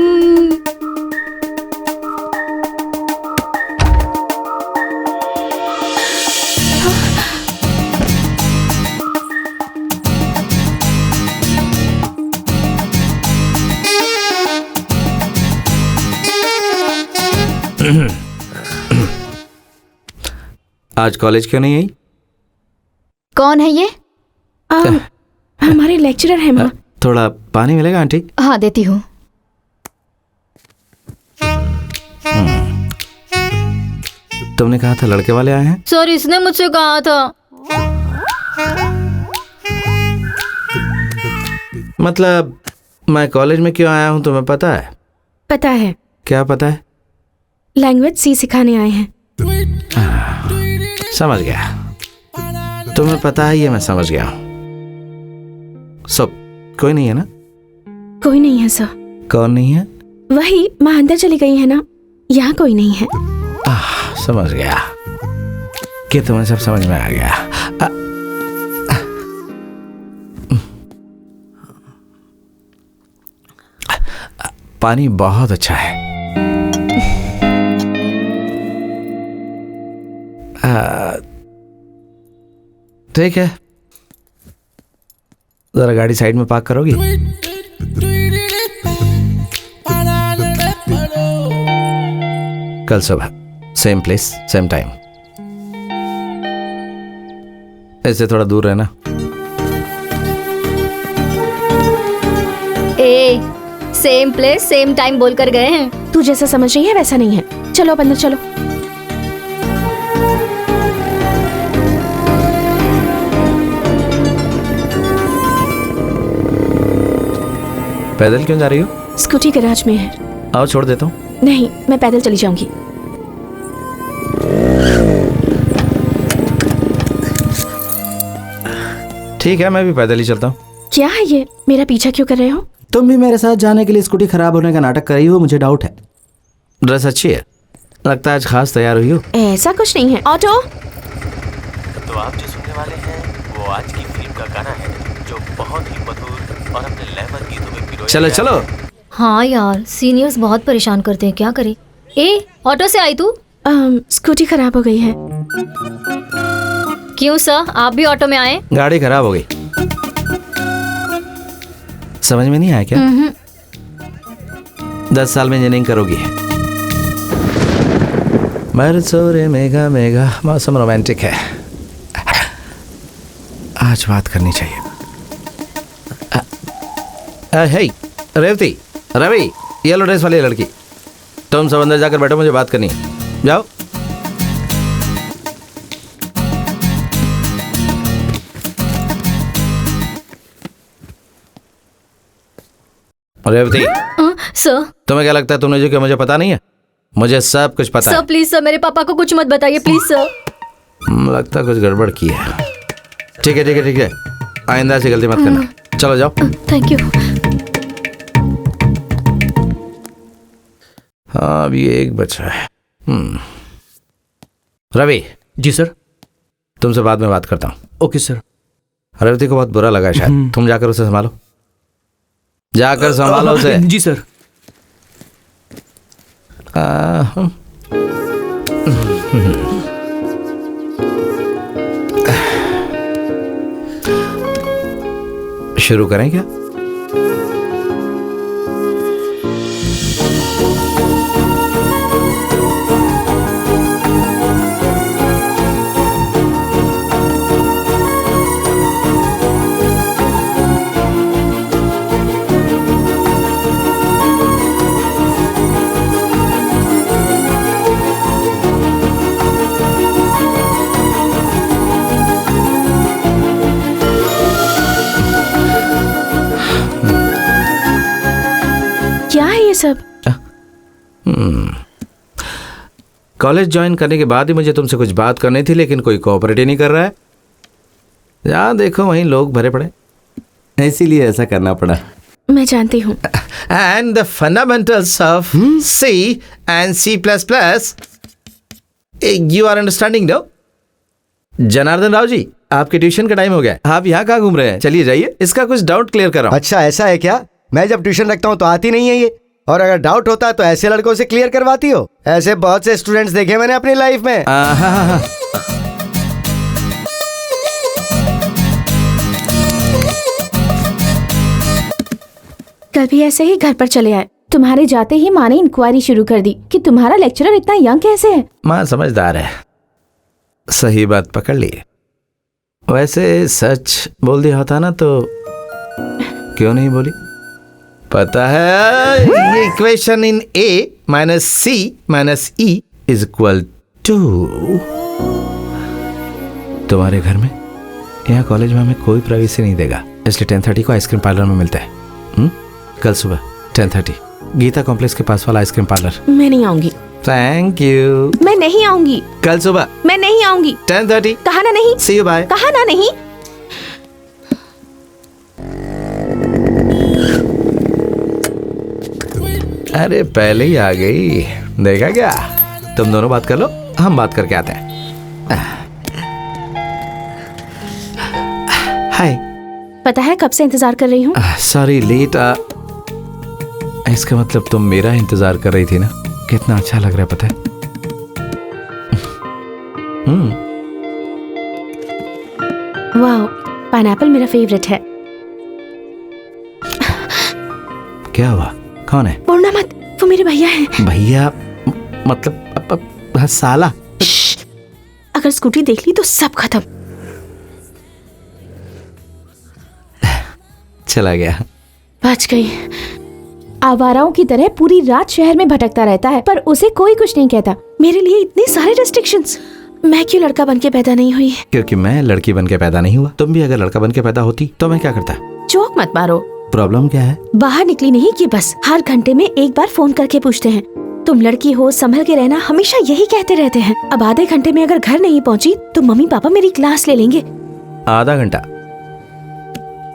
आज कॉलेज क्यों नहीं आई? कौन है ये? हमारे लेक्चरर है माँ। थोड़ा पानी मिलेगा आंटी? हाँ देती हूँ। तुमने कहा था लड़के वाले आए हैं? सर इसने मुझसे कहा था। मतलब मैं कॉलेज में क्यों आया हूँ तुम्हें पता है? पता है। क्या पता है? लैंग्वेज सी सिखाने आए हैं। समझ गया, तुम्हें पता है ये मैं समझ गया हूँ। सब कोई नहीं है ना? कोई नहीं है सर। कौन नहीं है? वही माँ अंदर चली गई है ना, यहाँ कोई नहीं है। समझ गया कि तुम्हें सब समझ में आ गया। पानी बहुत अच्छा है। ठीक है, जरा गाड़ी साइड में पार्क करोगी? कल सुबह सेम प्लेस सेम टाइम। ऐसे थोड़ा दूर रहना। सेम प्लेस सेम टाइम बोलकर गए हैं। तू जैसा समझ रही है वैसा नहीं है। चलो अब अंदर चलो। पैदल क्यों जा रही हो? स्कूटी गैराज में है। आओ छोड़ देता हूँ। नहीं, मैं पैदल चली जाऊंगी। ठीक है, मैं भी पैदल ही चलता हूँ। क्या है ये, मेरा पीछा क्यों कर रहे हो? तुम भी मेरे साथ जाने के लिए स्कूटी खराब होने का नाटक कर रही हो, मुझे डाउट है। ड्रेस अच्छी है, लगता है आज खास तैयार हुई हो। ऐसा कुछ नहीं है। ऑटो। तो आप जो सुनने वाले हैं वो आज की फिल्म का गाना है, जो बहुत ही मधुर और अपने लयबद्ध गीतों में पिरोया चलो गया चलो। है। हाँ यार, सीनियर्स बहुत परेशान करते हैं, क्या करे। ऑटो से आई तू? स्कूटी खराब हो गई है। क्यों सर, आप भी ऑटो में आए? गाड़ी खराब हो गई। समझ में नहीं आया क्या? 10 साल में इंजीनियरिंग करोगी। बरसों रे मेघा मेघा, मौसम रोमांटिक है, आज बात करनी चाहिए। हे रेवती, रवि, येलो ड्रेस वाली लड़की, तुम सब अंदर जाकर बैठो, मुझे बात करनी है। जाओ। रेवती, सर। तुम्हें क्या लगता है तुमने जो किया मुझे पता नहीं है? मुझे सब कुछ पता सर है। प्लीज सर, मेरे पापा को कुछ मत बताइए प्लीज सर। लगता है कुछ गड़बड़ की है। ठीक है ठीक है ठीक है, आइंदा से गलती मत करना। चलो जाओ। Thank you. हाँ, अभी एक बचा है। रवि। जी सर। तुमसे बाद में बात करता हूँ। Okay sir. रेवती को बहुत बुरा लगा शायद, तुम जाकर उसे संभालो, जाकर संभालो उसे। जी सर। शुरू करें क्या? क्या है ये सब? कॉलेज ज्वाइन करने के बाद ही मुझे तुमसे कुछ बात करनी थी, लेकिन कोई कोऑपरेट ही नहीं कर रहा है। जहाँ देखो वहीं लोग भरे पड़े। इसीलिए ऐसा करना पड़ा। मैं जानती हूँ। And the fundamentals of C and C++, you are understanding now? Janardan Rao ji, आपके ट्यूशन का टाइम हो गया। आप यहाँ कहाँ घूम रहे हैं? चलिए जाइए, इसका कुछ डाउट क्लियर कर रहा हूँ। अच्छा ऐसा है क्या? मैं जब ट्यूशन रखता हूँ तो आती नहीं है ये, और अगर डाउट होता है तो ऐसे लड़कों से क्लियर करवाती हो? ऐसे बहुत से स्टूडेंट्स देखे मैंने अपनी लाइफ में। हाँ। कल भी ऐसे ही घर पर चले आए। तुम्हारे जाते ही माँ ने इंक्वायरी शुरू कर दी कि तुम्हारा लेक्चरर इतना यंग कैसे है। माँ समझदार है, सही बात पकड़ ली। वैसे सच बोल दिया होता ना तो क्यों नहीं बोली? पता है ये equation in A minus C minus E is equal to. तुम्हारे घर में, यहाँ कॉलेज में हमें कोई प्राइवेसी नहीं देगा, इसलिए 10:30 को आइसक्रीम पार्लर में मिलते हैं। कल सुबह 10:30 गीता कॉम्प्लेक्स के पास वाला आइसक्रीम पार्लर। मैं नहीं आऊंगी। Thank you. मैं नहीं आऊंगी। कल सुबह मैं नहीं आऊंगी। 10:30। कहा ना नहीं। सी यू बाय। कहा ना नहीं। अरे पहले ही आ गई, देखा क्या? तुम दोनों बात कर लो, हम बात करके आते हैं। हाय। पता है कब से इंतजार कर रही हूँ। Sorry late. इसका मतलब तुम मेरा इंतजार कर रही थी ना? कितना अच्छा लग रहा है पता है। वाह, पाइनएप्पल मेरा फेवरेट है। क्या हुआ? कौन है? बोलना मत, वो मेरे भैया हैं। भैया मतलब साला? अगर स्कूटी देख ली तो सब खत्म। चला गया। बच गई। आवाराओं की तरह पूरी रात शहर में भटकता रहता है, पर उसे कोई कुछ नहीं कहता। मेरे लिए इतने सारे रेस्ट्रिक्शंस। मैं क्यों लड़का बन के पैदा नहीं हुई? क्योंकि मैं लड़की बन के पैदा नहीं हुआ। तुम भी अगर लड़का बन के पैदा होती तो मैं क्या करता? जोक मत मारो। प्रॉब्लम क्या है? बाहर निकली नहीं कि बस हर घंटे में एक बार फोन करके पूछते हैं तुम लड़की हो, संभल के रहना, हमेशा यही कहते रहते हैं। अब आधे घंटे में अगर घर नहीं पहुंची तो मम्मी पापा मेरी क्लास ले लेंगे। आधा घंटा?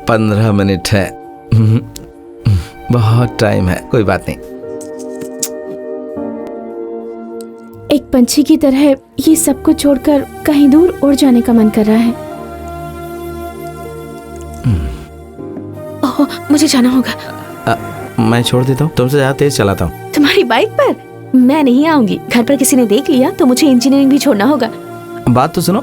15 मिनट है। बहुत टाइम है, कोई बात नहीं। एक पंछी की तरह ये सब कुछ छोड़कर कहीं दूर उड़ जाने का मन कर रहा है। ओह, मुझे जाना होगा। मैं छोड़ देता हूँ, तुमसे ज्यादा तेज चलाता हूँ। तुम्हारी बाइक पर? मैं नहीं आऊंगी। घर पर किसी ने देख लिया तो मुझे इंजीनियरिंग भी छोड़ना होगा। बात तो सुनो।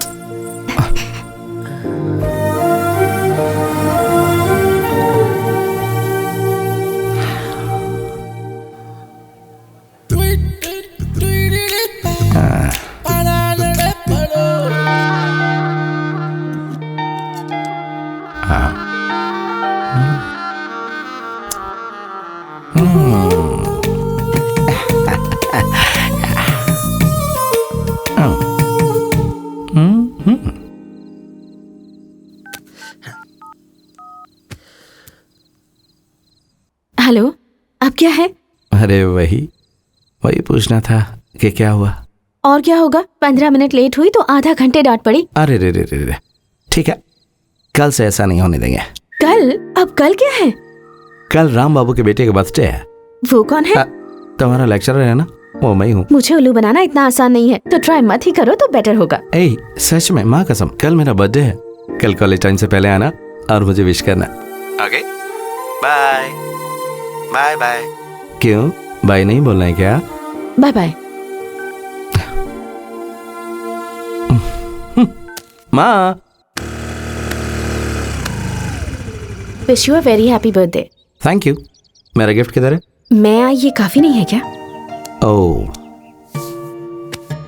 हेलो, अब क्या है? अरे वही पूछना था कि क्या हुआ। और क्या होगा? 15 मिनट लेट हुई तो आधा घंटे डांट पड़ी। अरे रे, ठीक है, कल से ऐसा नहीं होने देंगे। कल? अब कल क्या है? कल राम बाबू के बेटे का बर्थडे है। वो कौन है? तुम्हारा लेक्चरर है ना, वो मैं हूँ। मुझे उल्लू बनाना इतना आसान नहीं है, तो ट्राई मत ही करो तो बेटर होगा। ए, सच में, माँ कसम, कल मेरा बर्थडे है। कल कॉलेज टाइम से पहले आना और मुझे विश करना। Okay, bye bye bye. क्यों बाय नहीं बोलना है क्या? Bye bye. माँ, wish you a very happy birthday. Thank you. मेरा गिफ्ट किधर है? मैं आई ये काफी नहीं है क्या? ओह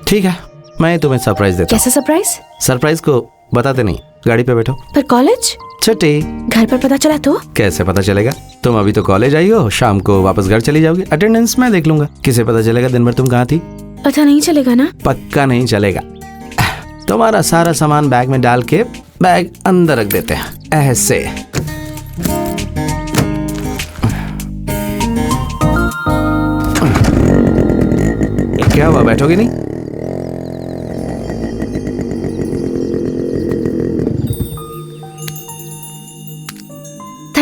ठीक है, मैं तुम्हें सरप्राइज देता हूँ। कैसा सरप्राइज? सरप्राइज को बताते नहीं, गाड़ी पे बैठो। पर कॉलेज? छुट्टी। घर पर पता चला तो? कैसे पता चलेगा? तुम अभी तो कॉलेज आई हो, शाम को वापस घर चली जाओगी। अटेंडेंस मैं देख लूंगा। किसे पता चलेगा दिन भर तुम कहाँ थी? पता नहीं चलेगा ना? पक्का नहीं चलेगा। तुम्हारा सारा सामान बैग में डाल के बैग अंदर रख देते हैं, ऐसे। क्या हुआ, बैठोगे नहीं?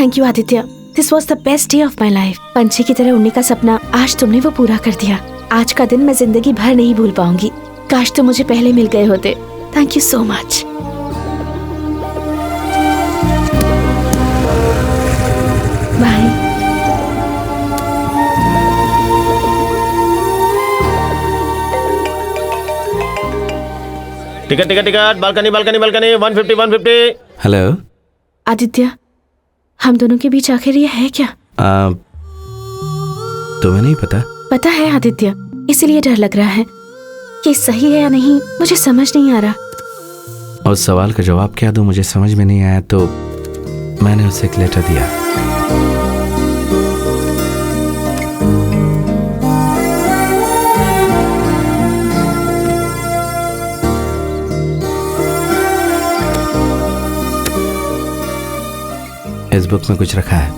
Thank you Aditya, this was the best day of my life. पंछी की तरह उड़ने का सपना आज तुमने वो पूरा कर दिया। आज का दिन मैं जिंदगी भर नहीं भूल पाऊंगी। काश तुम मुझे पहले मिल गए होते। Thank you so much. Bye. Ticket ticket ticket, balcony balcony balcony, 150 150। Hello. Aditya, हम दोनों के बीच आखिर ये है क्या? तुम्हें नहीं पता? पता है आदित्य, इसलिए डर लग रहा है कि सही है या नहीं, मुझे समझ नहीं आ रहा। उस सवाल का जवाब क्या दूं मुझे समझ में नहीं आया, तो मैंने उसे एक लेटर दिया। इस बुक में कुछ रखा है,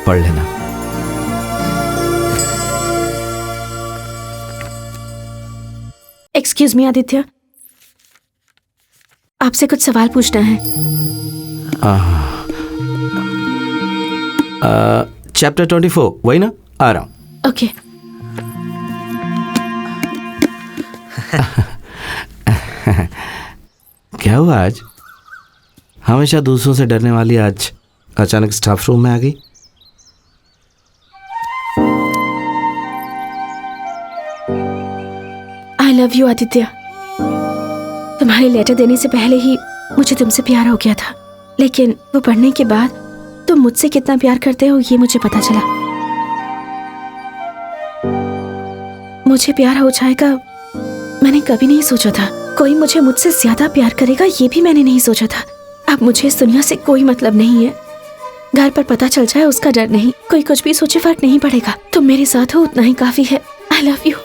पढ़ लेना। एक्सक्यूज मी आदित्य, आपसे कुछ सवाल पूछना है। चैप्टर 24 वही ना? आ रहा हूं। ओके। क्या हुआ आज? हमेशा दूसरों से डरने वाली आज अचानक स्टाफ रूम में आ गई। I love you Aditya. तुम्हारे लेटर देने से पहले ही मुझे तुमसे प्यार हो गया था, लेकिन वो पढ़ने के बाद तुम मुझसे कितना प्यार करते हो ये मुझे पता चला। मुझे प्यार हो जाएगा मैंने कभी नहीं सोचा था। कोई मुझे मुझसे ज्यादा प्यार करेगा ये भी मैंने नहीं सोचा था। अब मुझे इस दुनिया से कोई मतलब नहीं है। घर पर पता चल जाए उसका डर नहीं, कोई कुछ भी सोचे फर्क नहीं पड़ेगा। तुम मेरे साथ हो उतना ही काफी है। I love you.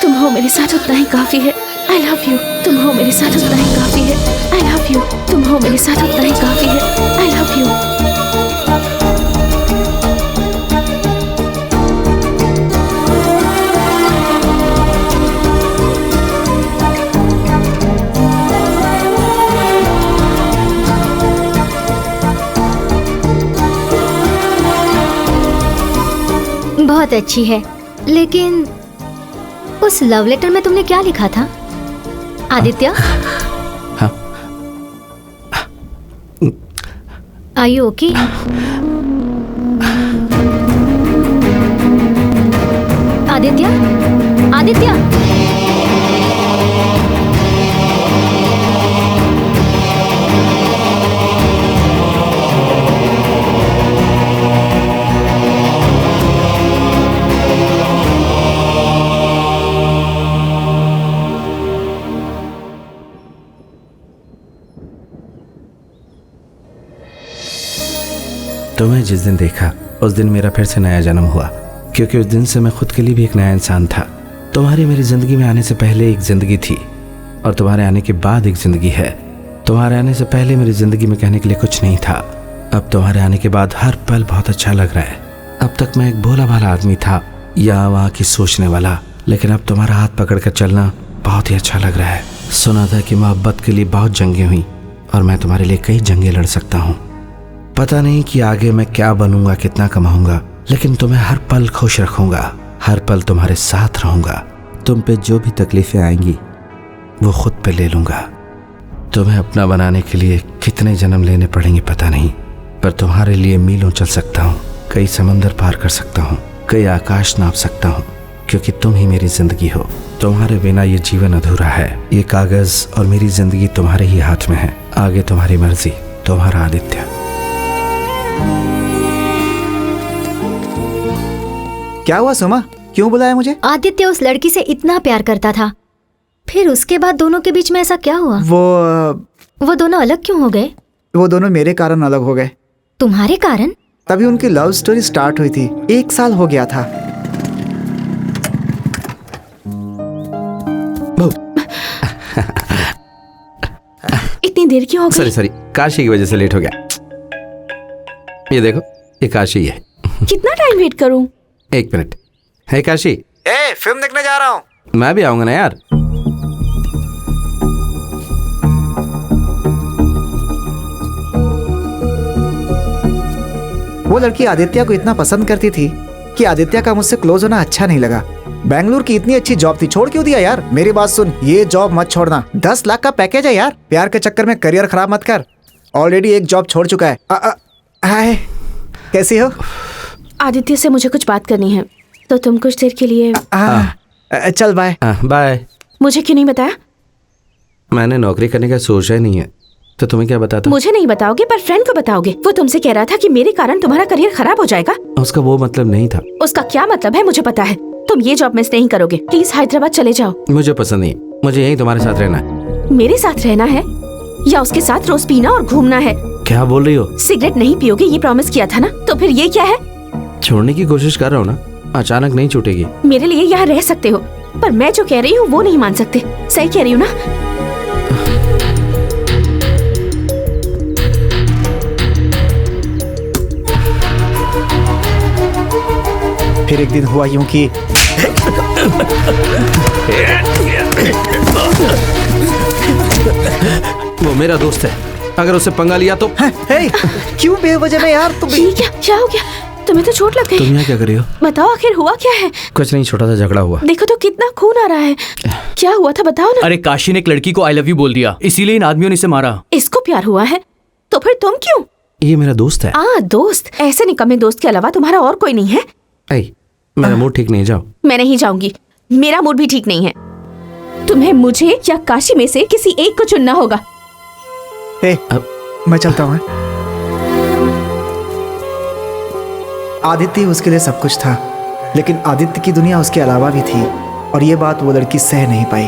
तुम हो मेरे साथ उतना ही काफी है। I love you. तुम हो मेरे साथ उतना ही काफी है। I love you. तुम हो मेरे साथ उतना ही काफी है। I love you. बहुत अच्छी है, लेकिन उस लव लेटर में तुमने क्या लिखा था Aditya? Are you okay? Aditya, Aditya, तुम्हें जिस दिन देखा उस दिन मेरा फिर से नया जन्म हुआ, क्योंकि उस दिन से मैं खुद के लिए भी एक नया इंसान था। तुम्हारी मेरी जिंदगी में आने से पहले एक जिंदगी थी और तुम्हारे आने के बाद एक जिंदगी है। तुम्हारे आने से पहले मेरी जिंदगी में कहने के लिए कुछ नहीं था। अब तुम्हारे आने के बाद हर पल बहुत अच्छा लग रहा है। अब तक मैं एक भोला भाला आदमी था, यहाँ वहाँ की सोचने वाला, लेकिन अब तुम्हारा हाथ पकड़ कर चलना बहुत ही अच्छा लग रहा है। सुना था कि मोहब्बत के लिए बहुत जंगें हुई और मैं तुम्हारे लिए कई जंगें लड़ सकता हूँ। पता नहीं कि आगे मैं क्या बनूंगा, कितना कमाऊंगा, लेकिन तुम्हें हर पल खुश रखूंगा, हर पल तुम्हारे साथ रहूंगा। तुम पे जो भी तकलीफें आएंगी वो खुद पे ले लूंगा। तुम्हें अपना बनाने के लिए कितने जन्म लेने पड़ेंगे पता नहीं, पर तुम्हारे लिए मीलों चल सकता हूँ, कई समंदर पार कर सकता हूँ, कई आकाश नाप सकता हूँ, क्योंकि तुम ही मेरी जिंदगी हो। तुम्हारे बिना ये जीवन अधूरा है। ये कागज और मेरी जिंदगी तुम्हारे ही हाथ में है। आगे तुम्हारी मर्जी। तुम्हारा आदित्य। क्या हुआ सोमा, क्यों बुलाया मुझे? आदित्य उस लड़की से इतना प्यार करता था, फिर उसके बाद दोनों के बीच में ऐसा क्या हुआ? वो दोनों अलग क्यों हो गए? वो दोनों मेरे कारण अलग हो गए। तुम्हारे कारण? तभी उनकी लव स्टोरी स्टार्ट हुई थी। 1 साल हो गया था। इतनी देर क्यों हो गई? सॉरी, काशी की वजह से लेट हो गया। ये देखो, ये काशी है। कितना टाइम वेट करूं? 1 मिनट। है काशी? फिल्म देखने जा रहा हूँ। मैं भी आऊंगा ना यार। वो लड़की आदित्य को इतना पसंद करती थी कि आदित्य का मुझसे क्लोज होना अच्छा नहीं लगा। बैंगलोर की इतनी अच्छी जॉब थी, छोड़ क्यों दिया यार? मेरी बात सुन, ये जॉब मत छोड़ना। 10 लाख का पैकेज है यार। प्यार के चक्कर में करियर खराब मत कर। ऑलरेडी एक जॉब छोड़ चुका है। हाय, कैसी हो? आदित्य से मुझे कुछ बात करनी है, तो तुम कुछ देर के लिए चल बाय। बाय। मुझे क्यों नहीं बताया? मैंने नौकरी करने का सोचा ही नहीं है, तो तुम्हें क्या बताता? मुझे नहीं बताओगे पर फ्रेंड को बताओगे। वो तुमसे कह रहा था कि मेरे कारण तुम्हारा करियर खराब हो जाएगा। उसका वो मतलब नहीं था। उसका क्या मतलब है मुझे पता है। तुम ये जॉब मिस नहीं करोगे। प्लीज हैदराबाद चले जाओ। मुझे पसंद नहीं, मुझे यहीं तुम्हारे साथ रहना है। मेरे साथ रहना है या उसके साथ रोज पीना और घूमना है? क्या बोल रही हो? सिगरेट नहीं पियोगे ये प्रॉमिस किया था ना, तो फिर ये क्या है? छोड़ने की कोशिश कर रहा हूँ ना, अचानक नहीं छूटेगी। मेरे लिए यहाँ रह सकते हो, पर मैं जो कह रही हूँ वो नहीं मान सकते। सही कह रही हूँ ना? फिर एक दिन हुआ यूं कि वो मेरा दोस्त है, अगर उसे पंगा लिया तो। हे, क्यों बेवजह में यार तुम? ये क्या हो गया? तुम्हें तो चोट लग गई। तुम यहाँ क्या कर रही हो? बताओ आखिर हुआ क्या है? कुछ नहीं, छोटा सा झगड़ा हुआ। देखो तो कितना खून आ रहा है। क्या हुआ था बताओ ना। अरे काशी ने एक लड़की को आई लव यू बोल दिया, इसीलिए इन आदमियों ने इसे मारा। इसको प्यार हुआ है तो फिर तुम क्यों? ये मेरा दोस्त है। दोस्त? ऐसे निकम्मे दोस्त के अलावा तुम्हारा और कोई नहीं है? मेरा मूड ठीक नहीं, जाओ। मैं नहीं जाऊंगी, मेरा मूड भी ठीक नहीं है। तुम्हें मुझे या काशी में से किसी एक को चुनना होगा। मैं चलता हूँ। आदित्य उसके लिए सब कुछ था, लेकिन आदित्य की दुनिया उसके अलावा भी थी, और ये बात वो लड़की सह नहीं पाई।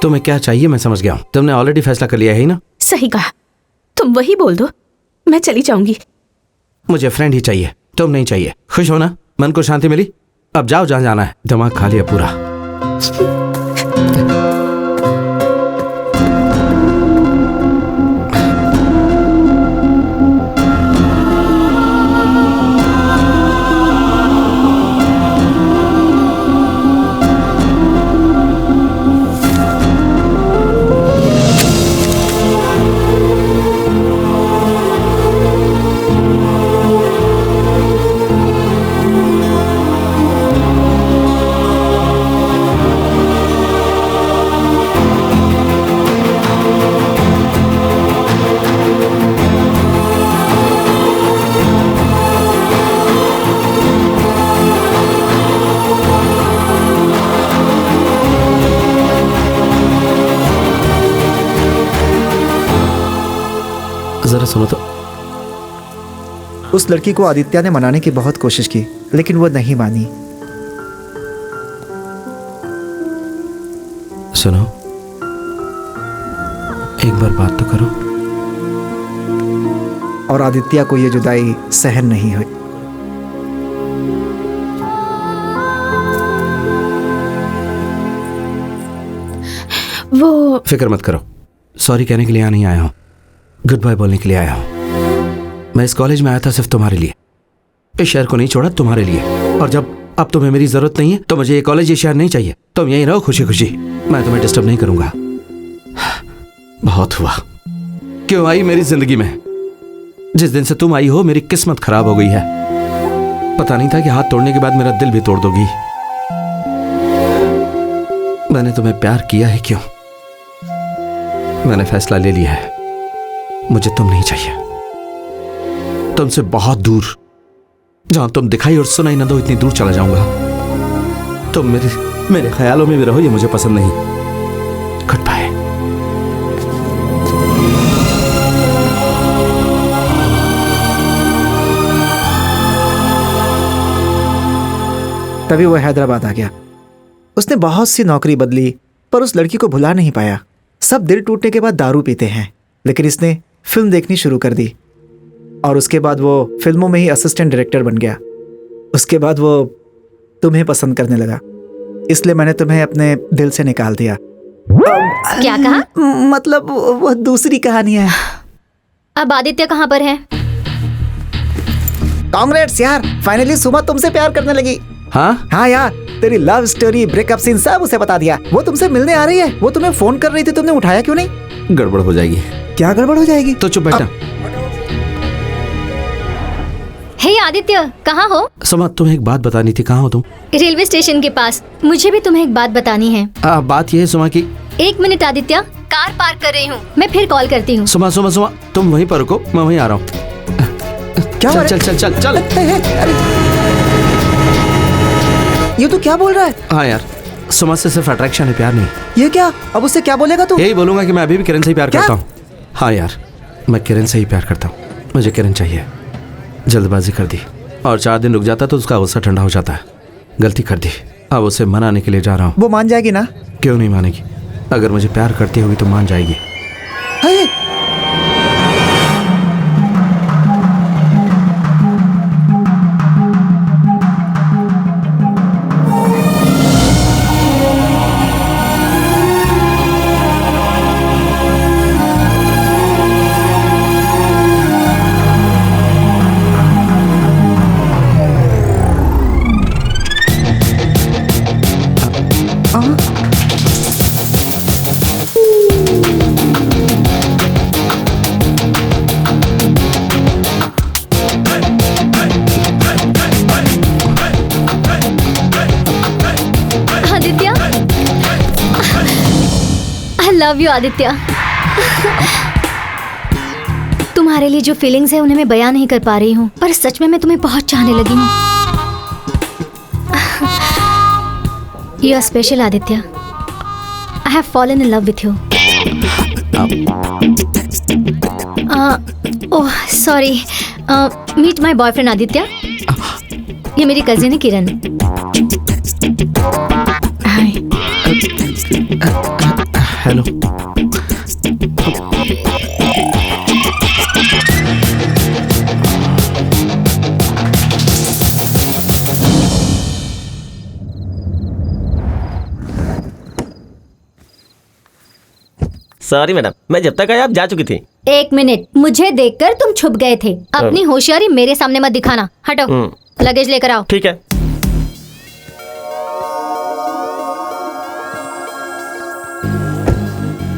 तुम्हें क्या चाहिए मैं समझ गया हूँ। तुमने ऑलरेडी फैसला कर लिया है ना? सही कहा, तुम वही बोल दो, मैं चली जाऊंगी। मुझे फ्रेंड ही चाहिए, तुम नहीं चाहिए। खुश हो ना? मन को शांति मिली? अब जाओ जहां जाना है। दिमाग खा लिया पूरा। जरा सुनो तो। उस लड़की को आदित्य ने मनाने की बहुत कोशिश की, लेकिन वो नहीं मानी। सुनो, एक बार बात तो करो। और आदित्य को ये जुदाई सहन नहीं हुई। वो फिक्र मत करो, सॉरी कहने के लिए यहाँ नहीं आया हूँ, गुड बाय बोलने के लिए आया हूँ। मैं इस कॉलेज में आया था सिर्फ तुम्हारे लिए, इस शहर को नहीं छोड़ा तुम्हारे लिए। और जब अब तुम्हें मेरी जरूरत नहीं है तो मुझे ये कॉलेज ये शहर नहीं चाहिए। तुम यहीं रहो खुशी खुशी, मैं तुम्हें डिस्टर्ब नहीं करूंगा। बहुत हुआ। क्यों आई मेरी जिंदगी में? जिस दिन से तुम आई हो मेरी किस्मत खराब हो गई है। पता नहीं था कि हाथ तोड़ने के बाद मेरा दिल भी तोड़ दोगी। मैंने तुम्हें प्यार किया है क्यों? मैंने फैसला ले लिया है, मुझे तुम नहीं चाहिए। तुमसे बहुत दूर, जहां तुम दिखाई और सुनाई न दो, इतनी दूर चला जाऊंगा। तुम मेरे ख्यालों में भी रहो, ये मुझे पसंद नहीं। Good bye. तभी वो हैदराबाद आ गया। उसने बहुत सी नौकरी बदली, पर उस लड़की को भुला नहीं पाया। सब दिल टूटने के बाद दारू पीते हैं, लेकिन इसने फिल्म देखनी शुरू कर दी, और उसके बाद वो फिल्मों में ही असिस्टेंट डायरेक्टर बन गया। उसके बाद वो तुम्हें पसंद करने लगा, इसलिए मैंने तुम्हें अपने दिल से निकाल दिया। क्या कहा? मतलब वो दूसरी कहानी है। अब आदित्य कहाँ पर है? कांग्रेट्स यार, फाइनली सुमा तुमसे प्यार करने लगी। हाँ यार, तेरी लव स्टोरी, ब्रेकअप सीन सब उसे बता दिया। वो तुमसे मिलने आ रही है। वो तुम्हें फोन कर रही थी, तुमने उठाया क्यों नहीं? गड़बड़ हो जाएगी। क्या गड़बड़ हो जाएगी? तो चुप बैठा। आदित्य, कहाँ हो? सुमा, तुम्हें एक बात बतानी थी। कहाँ हो तुम? रेलवे स्टेशन के पास। मुझे भी तुम्हें एक बात बतानी है। बात यह है सुमा की। 1 मिनट आदित्य, कार पार्क कर रही हूँ, मैं फिर कॉल करती हूँ। सुमा सुमा सुमा, तुम वहीं पर रुको, मैं वहीं आ रहा हूँ। क्या चल चल चल चल चल। अरे ये तो क्या बोल रहा है? हाँ यार, सुमा से सिर्फ अट्रैक्शन है, प्यार नहीं। ये क्या? अब उससे क्या बोलेगा तू? यही बोलूंगा कि मैं अभी भी किरण से ही प्यार क्या? करता हूँ। हाँ यार, मैं किरण से ही प्यार करता हूँ। मुझे किरण चाहिए। जल्दबाजी कर दी और 4 दिन रुक जाता तो उसका गुस्सा ठंडा हो जाता है। गलती कर दी, अब उसे मनाने के लिए जा रहा हूँ। वो मान जाएगी ना? क्यों नहीं मानेगी? अगर मुझे प्यार करती होगी तो मान जाएगी। हाय! Love you Aditya. तुम्हारे लिए जो फीलिंग्स है उन्हें मैं बयां नहीं कर पा रही हूँ, पर सच में मैं तुम्हें बहुत चाहने लगी हूँ। You are special Aditya. I have fallen in love with you. Oh sorry, meet my boyfriend Aditya. ये मेरी कजिन है Kiran. Hi. Hello. Sorry madam, मैं जब तक आया आप जा चुकी थी। 1 मिनट, मुझे देखकर तुम छुप गए थे। अपनी होशियारी मेरे सामने मत दिखाना। हटो, लगेज लेकर आओ। ठीक है।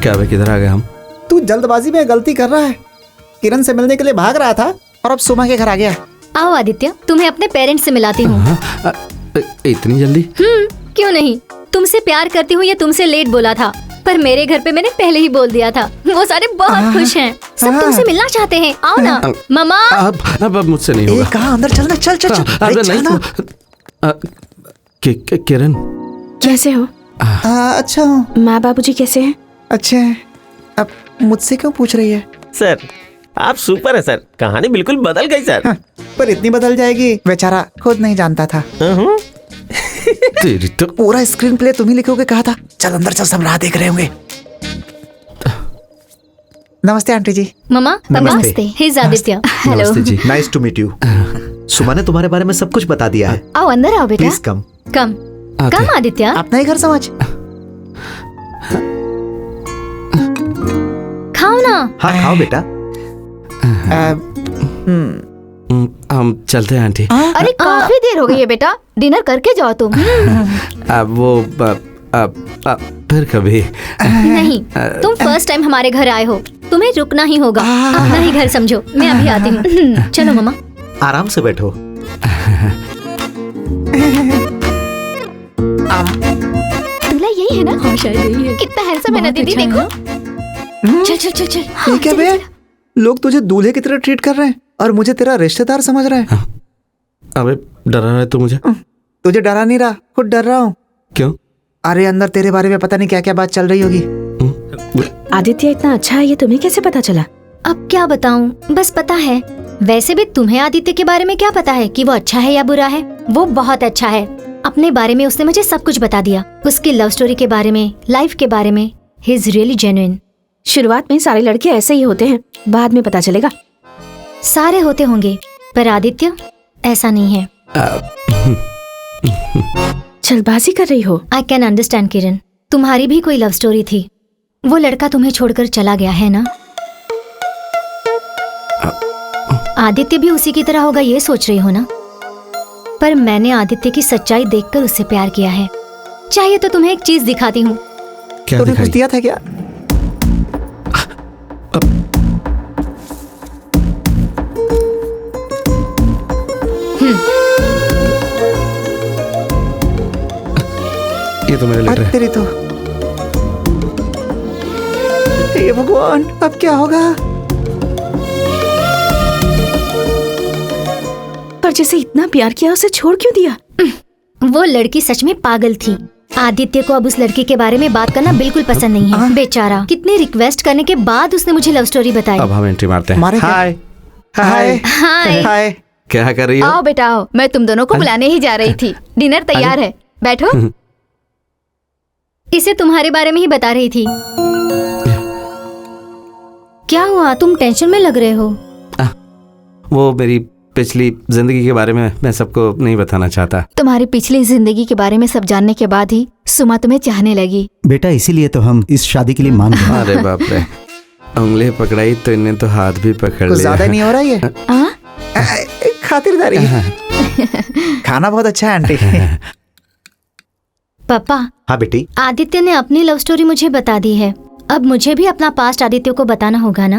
क्या वे, किधर आ गए हम? तू जल्दबाजी में गलती कर रहा है। किरण से मिलने के लिए भाग रहा था और अब सुमा के घर आ गया। आओ आदित्य, तुम्हें अपने पेरेंट्स से मिलाती हूँ। इतनी जल्दी? क्यों नहीं, तुमसे प्यार करती हूँ ये तुमसे लेट बोला था, पर मेरे घर पे मैंने पहले ही बोल दिया था। वो सारे बहुत खुश हैं, सब तुमसे मिलना चाहते हैं। आओ ना मामा। अब मुझसे नहीं होगा। कहाँ? अंदर चलना, चल चल चल। अरे चल ना। किरण कैसे हो? अच्छा हूँ। माँ बाबूजी कैसे हैं? अच्छे हैं। अब मुझसे क्यों पूछ रही है? सर आप सुपर है सर, कहानी बिल्कुल बदल गई सर। हाँ, पर इतनी बदल जाएगी बेचारा खुद नहीं जानता था। तेरी तो पूरा स्क्रीन प्ले तुम ही लिखोगे कहा था। चल अंदर चल, सब राह देख रहे होंगे। नमस्ते आंटी जी। मामा नमस्ते। हिज आदित्य। हेलो। नमस्ते जी। Nice to meet you. Suma ने तुम्हारे बारे में सब कुछ बता दिया है। आओ अंदर आओ बेटा। Please come. Come come Aditya. अपना ही घर समझ। खाओ ना। हाँ खाओ बेटा। हम चलते हैं आंटी। अरे काफी देर हो गई है बेटा, डिनर करके जाओ तुम। अब वो फिर कभी नहीं, तुम फर्स्ट टाइम हमारे घर आए हो, तुम्हें रुकना ही होगा। अपना ही घर समझो। मैं अभी आती हूँ। चलो मम्मा। आराम से बैठो। दूल्हा यही है ना? हाँ शायद यही है। कितना हैंडसम है ना दीदी, देखो। चल चल चल चल। ये क्या बे? लोग तुझे दूल्हे की तरह ट्रीट कर रहे हैं और मुझे तेरा रिश्तेदार समझ रहे हैं। अबे डरा रहा है तू मुझे? तुझे डरा नहीं रहा, खुद डर रहा हूँ। क्यों? अरे अंदर तेरे बारे में पता नहीं क्या क्या बात चल रही होगी। आदित्य इतना अच्छा है, ये तुम्हें कैसे पता चला? अब क्या बताऊं, बस पता है। वैसे भी तुम्हें आदित्य के बारे में क्या पता है कि वो अच्छा है या बुरा है? वो बहुत अच्छा है। अपने बारे में उसने मुझे सब कुछ बता दिया, उसकी लव स्टोरी के बारे में, लाइफ के बारे में। He is really genuine. शुरुआत में सारे लड़के ऐसे ही होते हैं, बाद में पता चलेगा। सारे होते होंगे, पर आदित्य ऐसा नहीं है। जल्दबाजी कर रही हो? आई कैन अंडरस्टैंड किरण, तुम्हारी भी कोई लव स्टोरी थी। वो लड़का तुम्हें छोड़कर चला गया है ना? आदित्य भी उसी की तरह होगा ये सोच रही हो ना? पर मैंने आदित्य की सच्चाई देखकर उससे प्यार किया है। चाहिए तो तुम्हें एक चीज दिखाती हूँ। क्या तूने कुछ दिखाई? दिया था क्या? ये तो मेरा लेटर है। तेरी तो हे भगवान, अब क्या होगा? पर जैसे इतना प्यार किया उसे छोड़ क्यों दिया? वो लड़की सच में पागल थी। आदित्य को अब उस लड़की के बारे में बात करना बिल्कुल पसंद नहीं है। बेचारा, कितनी रिक्वेस्ट करने के बाद उसने मुझे लव स्टोरी बताई। अब हम एंट्री मारते हैं। मारे क्या? हाय हाय हाय। हाय। क्या कर रही हो? आओ बेटा आओ, मैं तुम दोनों को बुलाने ही जा रही थी। डिनर तैयार है, बैठो। इसे तुम्हारे बारे में ही बता रही थी। क्या हुआ, तुम टेंशन में लग रहे हो? वो मेरी पिछली जिंदगी के बारे में मैं सबको नहीं बताना चाहता। तुम्हारी पिछली जिंदगी के बारे में सब जानने के बाद ही सुमा तुम्हें चाहने लगी। बेटा इसीलिए तो हम इस शादी के लिए मान गए। अरे बाप रे, उंगली पकड़ाई तो इन्हें तो हाथ भी पकड़ कुछ लिया। ज्यादा नहीं हो रहा ये? हाँ? खातिरदारी। खाना बहुत अच्छा है आंटी। पापा, हाँ बेटी। आदित्य ने अपनी लव स्टोरी मुझे बता दी है। अब मुझे भी अपना पास्ट आदित्य को बताना होगा ना।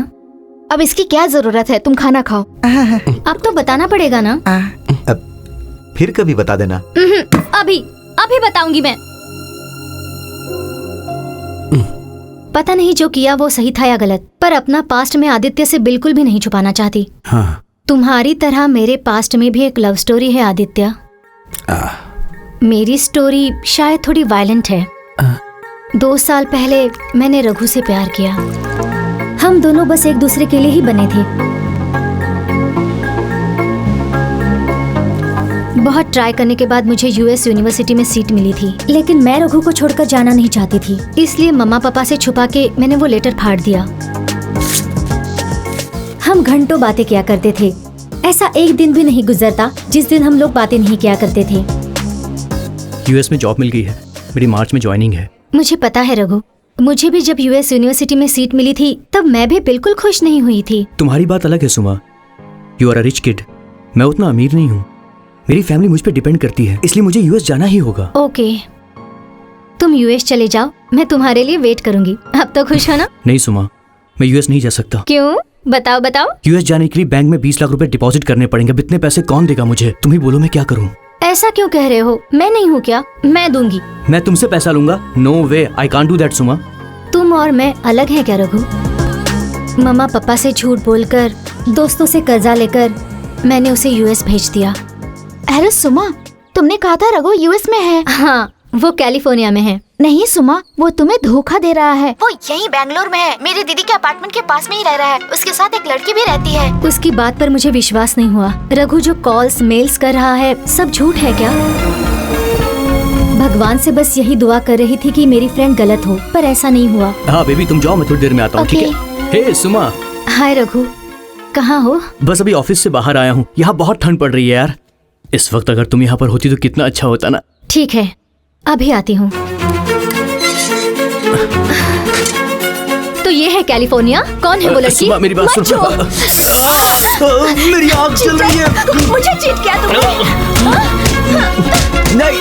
अब इसकी क्या जरूरत है, तुम खाना खाओ। अब तो बताना पड़ेगा ना। अब फिर कभी बता देना। अभी अभी बताऊंगी मैं। पता नहीं जो किया वो सही था या गलत, पर अपना पास्ट में आदित्य से बिल्कुल भी नहीं छुपाना चाहती। हाँ। तुम्हारी तरह मेरे पास्ट में भी एक लव स्टोरी है आदित्य। मेरी स्टोरी शायद थोड़ी वायलेंट है। 2 साल पहले मैंने रघु से प्यार किया। हम दोनों बस एक दूसरे के लिए ही बने थे। बहुत ट्राई करने के बाद मुझे यूएस यूनिवर्सिटी में सीट मिली थी, लेकिन मैं रघु को छोड़कर जाना नहीं चाहती थी। इसलिए मम्मा पापा से छुपा के मैंने वो लेटर फाड़ दिया। हम घंटों बातें किया करते थे। ऐसा एक दिन भी नहीं गुजरता जिस दिन हम लोग बातें नहीं किया करते थे। यूएस में जॉब मिल गई है, मेरी मार्च में ज्वाइनिंग है। मुझे पता है रघु, मुझे भी जब यूएस यूनिवर्सिटी में सीट मिली थी तब मैं भी बिल्कुल खुश नहीं हुई थी। तुम्हारी बात अलग है Suma, you are a rich kid. मैं उतना अमीर नहीं हूँ। मेरी फैमिली मुझ पे डिपेंड करती है, इसलिए मुझे यूएस जाना ही होगा। ओके, तुम यूएस चले जाओ, मैं तुम्हारे लिए वेट करूंगी। अब तो खुश हो ना? नहीं सुमा, मैं यूएस नहीं जा सकता। क्यों? बताओ बताओ। यूएस जाने के लिए बैंक में 20 लाख रुपए डिपॉजिट करने पड़ेंगे। अब इतने पैसे कौन देगा मुझे? तुम ही बोलो मैं क्या करूँ? ऐसा क्यों कह रहे हो? मैं नहीं हूँ क्या? मैं दूंगी। मैं तुमसे पैसा लूंगा? No way, I can't do that Suma. तुम और मैं अलग हैं क्या रघु? मम्मा पापा से झूठ बोलकर, दोस्तों से कर्जा लेकर मैंने उसे यूएस भेज दिया। अरे सुमा, तुमने कहा था रघु यूएस में है। हाँ, वो कैलिफोर्निया में है। नहीं सुमा, वो तुम्हें धोखा दे रहा है। वो यहीं बैंगलोर में है, मेरी दीदी के अपार्टमेंट के पास में ही रह रहा है। उसके साथ एक लड़की भी रहती है। उसकी बात पर मुझे विश्वास नहीं हुआ। रघु जो कॉल्स मेल्स कर रहा है सब झूठ है क्या? भगवान से बस यही दुआ कर रही थी कि मेरी फ्रेंड गलत हो, पर ऐसा नहीं हुआ। हाँ बेबी, तुम जाओ, मैं थोड़ी देर में आता हूँ, ठीक है? हे सुमा। हाय रघु, कहाँ हो? बस अभी ऑफिस से बाहर आया हूँ। यहाँ बहुत ठंड पड़ रही है यार। इस वक्त अगर तुम यहाँ पर होती तो कितना अच्छा होता ना। ठीक है, अभी आती हूँ। तो ये है कैलिफोर्निया। कौन है वो लड़की? सुमा, मेरी बात सुनो। मेरी आँख जल रही है। मुझे चीट किया तुमने। नहीं।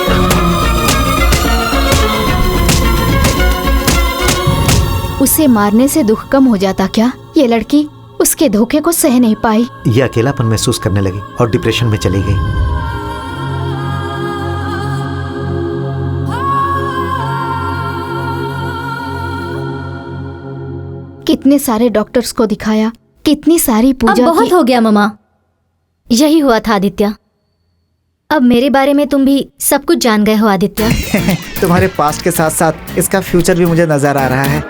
उसे मारने से दुख कम हो जाता क्या? ये लड़की उसके धोखे को सह नहीं पाई। ये अकेलापन महसूस करने लगी और डिप्रेशन में चली गई। कितने सारे डॉक्टर्स को दिखाया, कितनी सारी पूजा अब बहुत की। हो गया मम्मा। यही हुआ था आदित्य। अब मेरे बारे में तुम भी सब कुछ जान गए हो आदित्य। तुम्हारे पास्ट के साथ साथ इसका फ्यूचर भी मुझे नजर आ रहा है।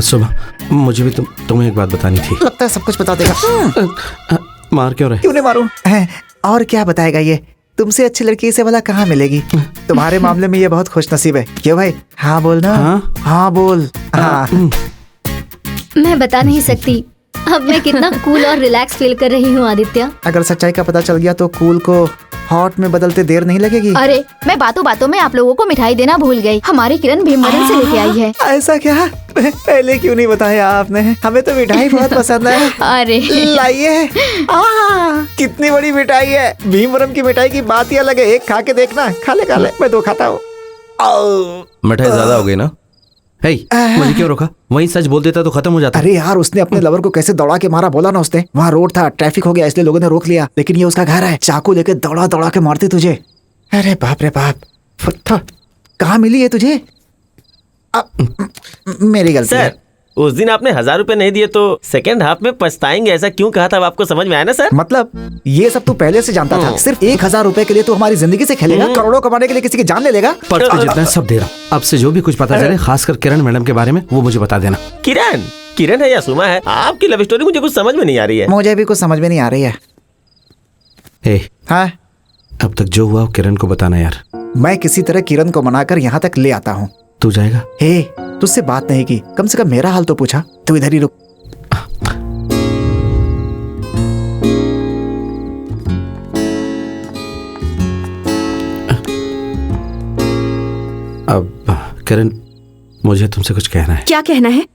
सुबह मुझे भी तुम्हें एक बात बतानी थी। लगता है सब कुछ बता देगा। मार क्यों रहे? क्यों नहीं मारूं? और क्या बताएगा ये? तुमसे अच्छी लड़की इसे भला कहाँ मिलेगी? तुम्हारे मामले में ये बहुत खुश नसीब है। क्यों भाई? हाँ बोल ना। हाँ बोल। हाँ। मैं बता नहीं सकती अब मैं कितना कूल और रिलैक्स फील कर रही हूँ आदित्य। अगर सच्चाई का पता चल गया तो कूल को हॉट में बदलते देर नहीं लगेगी। अरे मैं बातों बातों में आप लोगों को मिठाई देना भूल गई। हमारी किरण भीमवरम से लेके आई है। ऐसा क्या? पहले क्यों नहीं बताया आपने? हमें तो मिठाई बहुत पसंद है। अरे लाइए। कितनी बड़ी मिठाई है। भीमवरम की मिठाई की बात ही अलग है। एक खा के देखना। खा ले मैं 2 खाता हूँ। मिठाई ज्यादा हो गई ना? हे, मुझे क्यों रोका? वहीं सच बोल देता तो खत्म हो जाता। अरे यार, उसने अपने लवर को कैसे दौड़ा के मारा बोला ना उसने। वहाँ रोड था, ट्रैफिक हो गया इसलिए लोगों ने रोक लिया, लेकिन ये उसका घर है। चाकू लेके दौड़ा दौड़ा के मारती तुझे। अरे बाप रे बाप। कहाँ मिली है तुझे? मेरी गलती है। सर उस दिन आपने 1000 रुपए नहीं दिए तो सेकंड हाफ में पछताएंगे ऐसा क्यों कहा था, अब आपको समझ में आया ना सर? मतलब ये सब तू पहले से जानता था? सिर्फ 1000 रुपए के लिए तू हमारी जिंदगी से खेलेगा? करोड़ों कमाने के लिए किसी की जान ले लेगा? पर जितना है सब दे रहा हूँ। अब से जो भी कुछ पता चले, खासकर किरण मैडम के बारे में, वो मुझे बता देना। किरण है या सुमा है, आपकी लव स्टोरी मुझे कुछ समझ में नहीं आ रही है। मुझे भी कुछ समझ में नहीं आ रही है। हाँ, अब तक जो हुआ किरण को बताना यार। मैं किसी तरह किरण को मनाकर यहाँ तक ले आता हूँ। तू जाएगा? हे, तुझसे बात नहीं की, कम से कम मेरा हाल तो पूछा। तू इधर ही रुक। अब किरण, मुझे तुमसे कुछ कहना है। क्या कहना है?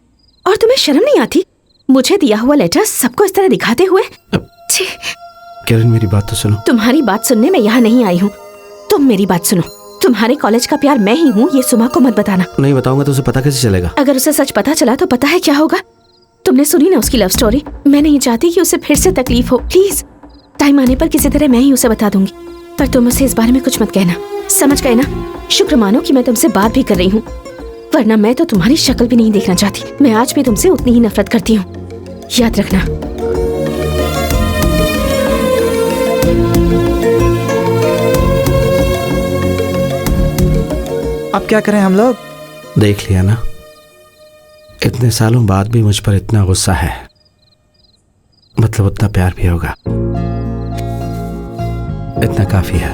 और तुम्हें शर्म नहीं आती मुझे दिया हुआ लेटर सबको इस तरह दिखाते हुए? किरण मेरी बात तो सुनो। तुम्हारी बात सुनने में यहाँ नहीं आई हूँ, तुम मेरी बात सुनो। तुम्हारे कॉलेज का प्यार मैं ही हूँ, ये सुमा को मत बताना। नहीं बताऊंगा तो उसे पता कैसे चलेगा? अगर उसे सच पता चला तो पता है क्या होगा? तुमने सुनी ना उसकी लव स्टोरी। मैं नहीं चाहती कि उसे फिर से तकलीफ हो। प्लीज टाइम आने पर किसी तरह मैं ही उसे बता दूंगी, पर तुम उसे इस बारे में कुछ मत कहना, समझ गए ना? शुक्र मानो कि मैं तुमसे बात भी कर रही हूँ, वरना मैं तो तुम्हारी शक्ल भी नहीं देखना चाहती। मैं आज भी तुमसे उतनी ही नफरत करती हूँ, याद रखना। अब क्या करें हम लोग? देख लिया ना, इतने सालों बाद भी मुझ पर इतना गुस्सा है, मतलब उतना प्यार भी होगा। इतना काफी है।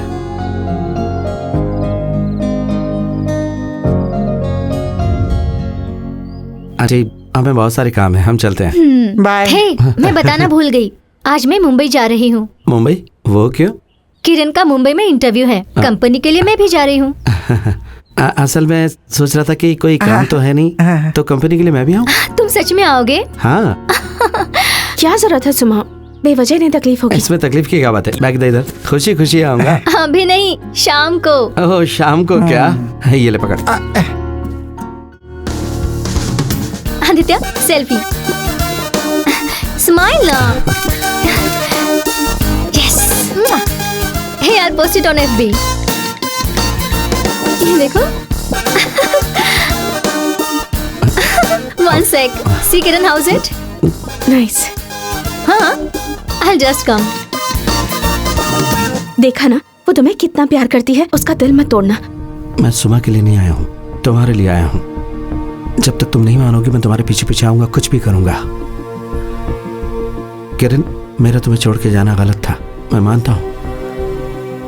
अच्छा, हमें बहुत सारे काम है, हम चलते हैं। बाय। हे, मैं बताना भूल गई, आज मैं मुंबई जा रही हूँ। मुंबई? वो क्यों? किरण का मुंबई में इंटरव्यू है, कंपनी के लिए मैं भी जा रही हूँ। असल में सोच रहा था कि कोई काम तो है नहीं, तो कंपनी के लिए मैं भी आऊँ। तुम सच में आओगे? हाँ। क्या जरूरत है सुमा, बेवजह नहीं तकलीफ होगी। इसमें तकलीफ की क्या बात है? बैग दे इधर, खुशी खुशी आऊंगा। अभी नहीं, शाम को। ओह, शाम को क्या? ये ले पकड़। आदित्य, सेल्फी। स्माइल ना। यस। हे यार, पोस्ट इट ऑन एफबी। ये देखो। One sec. See Kiran, how's it? Nice. हाँ, I'll just come. देखा ना, वो तुम्हें कितना प्यार करती है, उसका दिल मत तोड़ना। मैं सुमा के लिए नहीं आया हूँ, तुम्हारे लिए आया हूँ। जब तक तुम नहीं मानोगे मैं तुम्हारे पीछे पीछे आऊंगा, कुछ भी करूंगा। किरण, मेरा तुम्हें छोड़ के जाना गलत था, मैं मानता हूँ।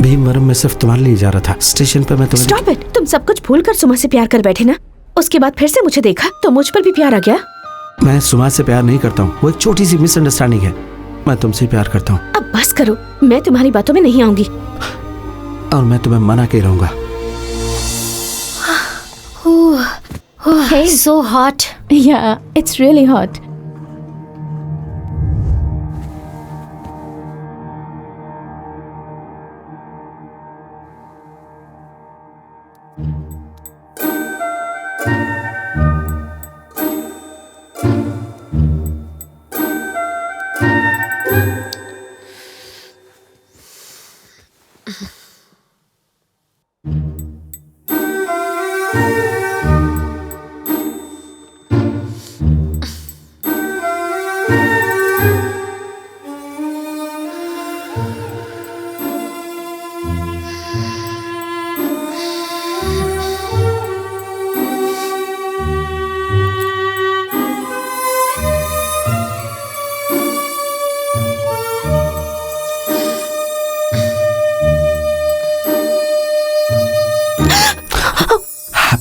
भीमवरम में सिर्फ तुम्हारे लिए जा रहा था, स्टेशन पर मैं तुम्हें। Stop it! तुम सब कुछ भूल कर सुमा से प्यार कर बैठे ना, उसके बाद फिर से मुझे देखा तो मुझ पर भी प्यार आ गया। मैं सुमा से प्यार नहीं करता हूँ, वो एक छोटी सी मिसअंडरस्टैंडिंग है। मैं तुमसे प्यार करता हूँ। अब बस करो, मैं तुम्हारी बातों में नहीं आऊंगी। और मैं तुम्हें मना के रहूंगा। Hey, so hot. Yeah, it's really hot.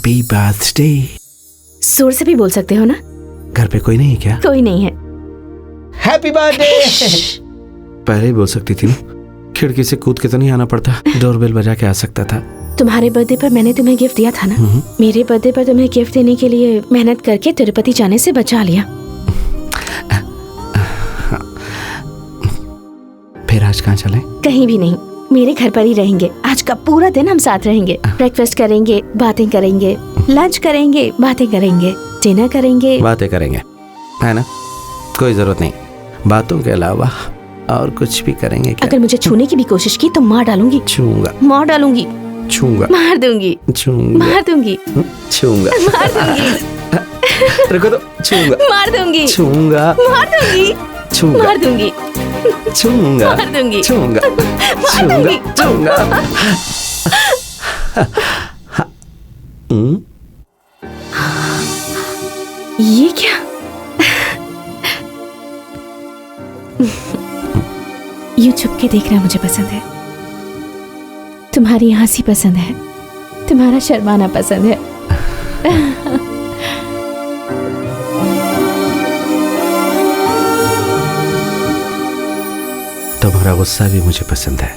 Happy birthday. जोर से भी बोल सकते हो ना? घर पे कोई नहीं है क्या? कोई नहीं है। Happy birthday. पहले ही बोल सकती थी ना, खिड़की से कूद के तो नहीं आना पड़ता, डोरबेल बजा के आ सकता था। तुम्हारे बर्थडे पर मैंने तुम्हें गिफ्ट दिया था ना, मेरे बर्थडे पर तुम्हें गिफ्ट देने के लिए मेहनत करके तिरुपति जाने से बचा लिया। फिर आज कहाँ चले? कहीं भी नहीं, मेरे घर पर ही रहेंगे। आज का पूरा दिन हम साथ रहेंगे, ब्रेकफास्ट करेंगे, बातें करेंगे, लंच करेंगे, बातें करेंगे, डिनर करेंगे। बातें करेंगे, है ना? कोई जरूरत नहीं, बातों के अलावा और कुछ भी करेंगे क्या? अगर मुझे छूने की भी कोशिश की तो मार डालूंगी। छूंगा। मार डालूंगी। छूंगा मार दूंगी, छूंगा मार दूंगी, छूंगा मार दूंगी, रुको तो छूंगा मार दूंगी, छूंगा मार दूंगी, छूंगा मार दूंगी, छूंगा मार दूंगी, छूंगा मार दूंगी। छूंगा ये क्या? यूं छुप के देखना मुझे पसंद है। तुम्हारी हंसी पसंद है, तुम्हारा शर्माना पसंद है। तुम्हारा गुस्सा भी मुझे पसंद है।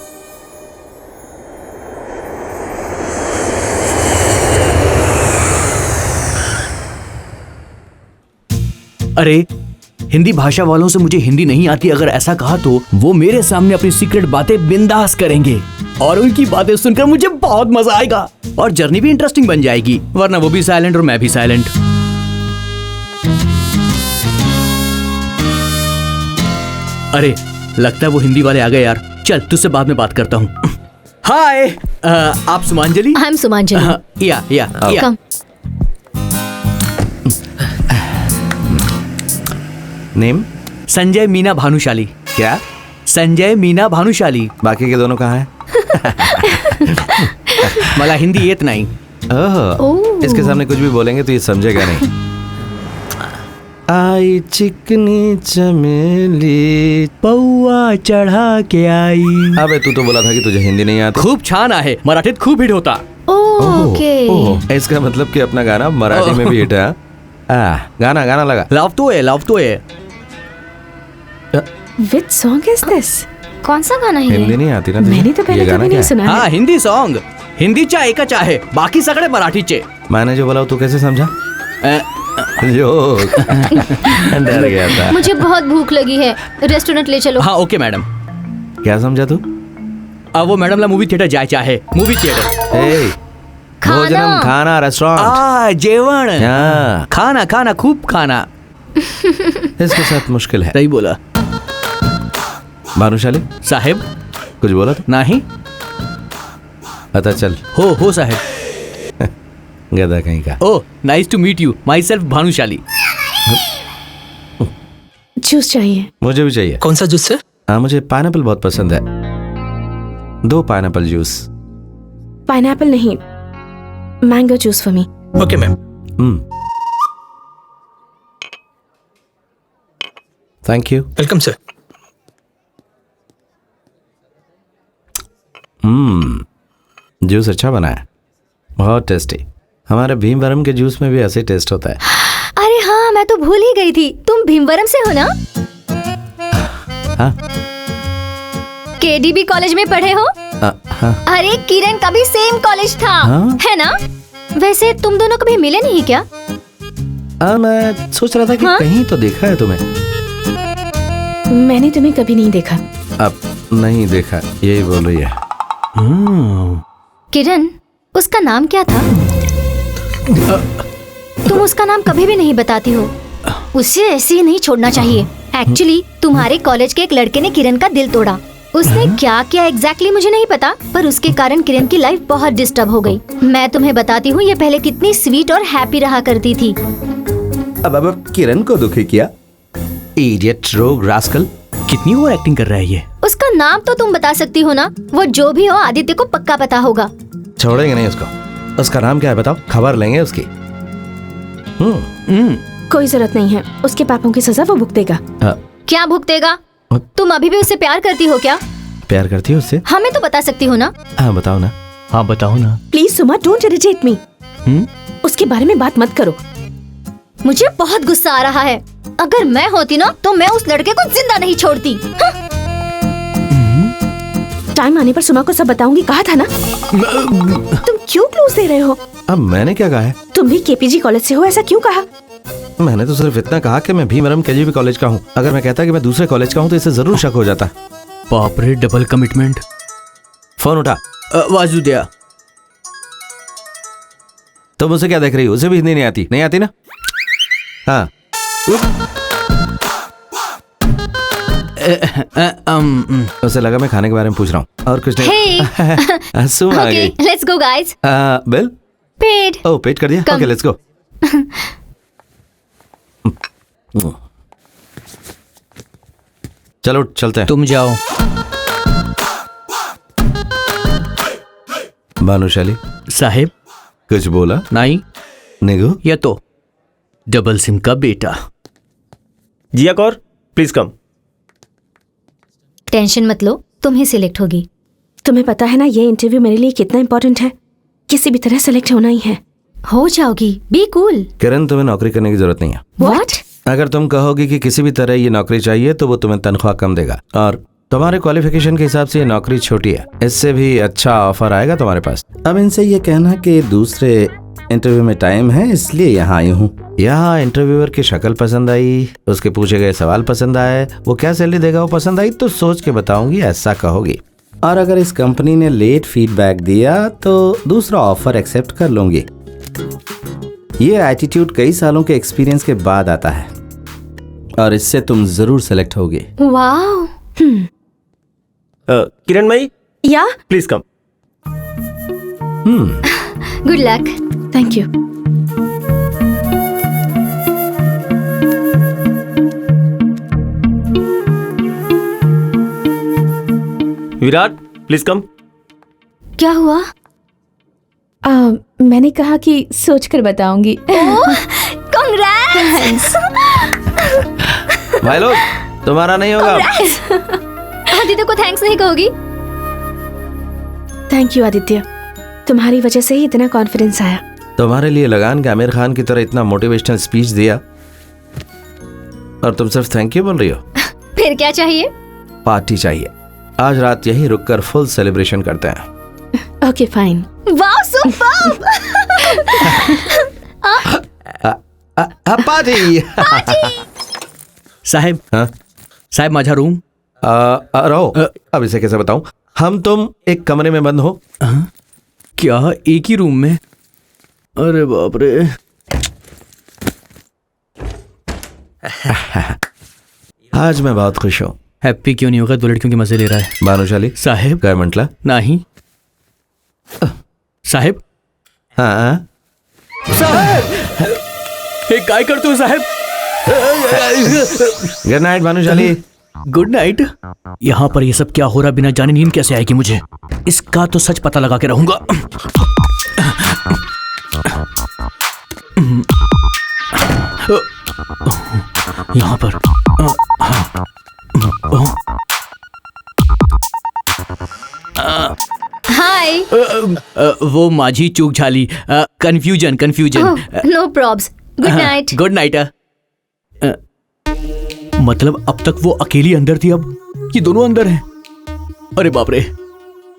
अरे हिंदी भाषा वालों से मुझे हिंदी नहीं आती अगर ऐसा कहा तो वो मेरे सामने अपनी सीक्रेट बातें बिंदास करेंगे और उनकी बातें सुनकर मुझे बहुत मजा आएगा और जर्नी भी इंटरेस्टिंग बन जाएगी, वरना वो भी साइलेंट और मैं भी साइलेंट। अरे लगता है वो हिंदी वाले आ गए यार। चल तुझसे बाद में बात करता हूँ। हाय, आप सुमांजलि? आई am Sumanjali. Yeah come. Name? Sanjay Meena Bhanushali. क्या? संजय मीना भानुशाली। बाकी के दोनों कहाँ हैं? मला हिंदी येत नहीं। ओह, इसके सामने कुछ भी बोलेंगे तो ये समझेगा नहीं। आई चिकनी चमेली पौआ चढ़ा के आई। अबे तू तो बोला था कि तुझे हिंदी नहीं आती। खूप छान आहे, मराठीत खूप हिट होता। ओके। इसका मतलब कि अपना गाना मराठी में भी हिट है। गाना गाना लगा। लावतोय। Which song is this? कौन सा गाना है? हिंदी नहीं आती ना तुझे? मैंने तो ये पहले गाना कभी क्या नहीं है? सुना है। हाँ हिंदी सॉन्ग, हिंदी चा एकच आहे, बाकी सगळे मराठीचे। मैंने जो बोला तू कैसे समझा? जो डर गया था। मुझे बहुत भूख लगी है, रेस्टोरेंट ले चलो। हाँ ओके मैडम। क्या समझा तू? वो मैडम ला मूवी थिएटर जायचे आहे, मूवी थिएटर। ए, भोजनम खाना रेस्टोरेंट। जेवण। हाँ। खाना खूप खाना। इसके साथ मुश्किल है। सही बोला भानुशाली साहेब। कुछ बोला था? नहीं। पता चल। हो साहेब। गधा कहीं का। Oh nice to meet you, myself Bhanushali. Juice चाहिए? मुझे भी चाहिए। कौन सा जूस है? हाँ मुझे पाइनएप्पल बहुत पसंद है। 2 पाइनएप्पल जूस। पाइनएप्पल नहीं, mango juice for me. Okay ma'am. Thank you. Welcome sir. Juice अच्छा बना है, बहुत टेस्टी। हमारे भीमवरम के जूस में भी ऐसे टेस्ट होता है। अरे हाँ, मैं तो भूल ही गई थी, तुम भीमवरम से हो ना? हाँ। केडीबी कॉलेज में पढ़े हो? हाँ। अरे किरण का भी सेम कॉलेज था। हाँ? है ना? वैसे तुम दोनों कभी मिले नहीं क्या? मैं सोच रहा था कि हाँ? कहीं तो देखा है तुम्हें। मैंने तुम्हें कभी नहीं देखा। अब नहीं देखा, यही बोल रही है। किरण, उसका नाम क्या था? तुम उसका नाम कभी भी नहीं बताती हो। उसे ऐसे ही नहीं छोड़ना चाहिए। एक्चुअली तुम्हारे कॉलेज के एक लड़के ने किरण का दिल तोड़ा। उसने क्या किया एग्जैक्टली मुझे नहीं पता, पर उसके कारण किरण की लाइफ बहुत डिस्टर्ब हो गई। मैं तुम्हें बताती हूँ, ये पहले कितनी स्वीट और हैप्पी रहा करती थी। अब किरण को दुखी किया। इडियट, रोग, रास्कल। कितनी ओवर एक्टिंग कर रहा है ये। उसका नाम तो तुम बता सकती हो ना? वो जो भी हो, आदित्य को पक्का पता होगा। छोड़ेंगे नहीं उसको। उसका नाम क्या है बताओ, खबर लेंगे उसकी। कोई जरूरत नहीं है, उसके पापों की सजा वो भुगतेगा। क्या भुगतेगा? तुम अभी भी उससे प्यार करती हो क्या? प्यार करती हो उससे? हमें तो बता सकती हो ना? हाँ बताओ ना। हाँ बताओ ना। प्लीज सुमा, डोंट इरिटेट मी। उसके बारे में बात मत करो। मुझे बहुत गुस्सा आ रहा है। अगर मैं होती ना तो मैं उस लड़के को जिंदा नहीं छोड़ती। हाँ? टाइम आने पर सुमा को सब बताऊंगी, कहा था ना। तुम क्यों क्लूज दे रहे हो? अब मैंने क्या कहा है? तुम भी केपीजी कॉलेज से हो, ऐसा क्यों कहा? मैंने तो सिर्फ इतना कहा कि मैं भीमवरम केजीबी कॉलेज का हूँ। अगर मैं कहता कि मैं दूसरे कॉलेज का हूँ तो इसे जरूर शक हो जाता। बाप रे, डबल कमिटमेंट। फोन उठा। वासुदेव। तो मुझसे क्या देख रही हो? उसे भी हिंदी नहीं आती? नहीं आती ना? हाँ। उसे लगा मैं खाने के बारे में पूछ रहा हूँ और कुछ नहीं। Hey. सुम आ गई। Okay, let's go, guys. Bill Paid. ओह पेट कर दिया। Come. ओके लेट्स गो। चलो चलते हैं। तुम जाओ। भानुशाली साहेब कुछ बोला? नहीं, निगो या तो डबल सिम का बेटा। जिया कौर प्लीज कम। टेंशन मत लो, तुम ही सिलेक्ट होगी। तुम्हें पता है ना ये इंटरव्यू मेरे लिए कितना इम्पोर्टेंट है। किसी भी तरह सेलेक्ट होना ही है। हो जाओगी, बी कूल। किरण तुम्हें नौकरी करने की जरूरत नहीं है। व्हाट? अगर तुम कहोगी कि किसी भी तरह ये नौकरी चाहिए तो वो तुम्हें तनख्वाह कम देगा और तुम्हारे क्वालिफिकेशन के हिसाब से ये नौकरी छोटी है। इससे भी अच्छा ऑफर आएगा तुम्हारे पास। अब इनसे ये कहना कि दूसरे इंटरव्यू में टाइम है इसलिए यहाँ आई हूँ। यहाँ इंटरव्यूअर की शक्ल पसंद आई, उसके पूछे गए सवाल पसंद आए, वो क्या सैलरी देगा वो पसंद आई तो सोच के बताऊंगी ऐसा कहोगी। और अगर इस कंपनी ने लेट फीडबैक दिया तो दूसरा ऑफर एक्सेप्ट कर लूंगी। ये एटीट्यूड कई सालों के एक्सपीरियंस के बाद आता है और इससे तुम जरूर सेलेक्ट होगे। वाओ। किरण मई या please come. Good luck. Thank you. Virat please come. क्या हुआ? मैंने कहा कि सोच कर बताऊंगी। कांग्रेट्स। भाई लोग तुम्हारा नहीं होगा। आदित्य को थैंक्स नहीं कहोगी? थैंक यू आदित्य, तुम्हारी वजह से ही इतना कॉन्फिडेंस आया। तुम्हारे लिए लगान के आमिर खान की तरह इतना मोटिवेशनल स्पीच दिया और तुम सिर्फ थैंक यू बोल रही हो। फिर क्या चाहिए? पार्टी चाहिए। आज रात यहीं रुककर फुल सेलिब्रेशन करते हैं। Okay fine. Wow superb. Party. साहेब हाँ? साहेब माझा रूम। रहो। अब इसे कैसे बताऊं? हम तुम एक कमरे में बंद हो। क्या एक ही रूम में? अरे बाप रे। आज मैं बहुत खुश हूँ। हैप्पी क्यों नहीं होगा? दो लड़कियों के मजे ले रहा है। भानुशाली साहेब काय म्हटलं? नहीं साहेब। हाँ हे काय करतो साहेब? Good night Bhanushali. Good night. यहाँ पर ये सब क्या हो रहा बिना जाने नींद कैसे आएगी मुझे? इसका तो सच पता लगा के रहूंगा। यहाँ पर हाय। वो माझी चूक झाली। Confusion no probs. Good night. Good night. मतलब अब तक वो अकेली अंदर थी, अब ये दोनों अंदर हैं। अरे बाप रे,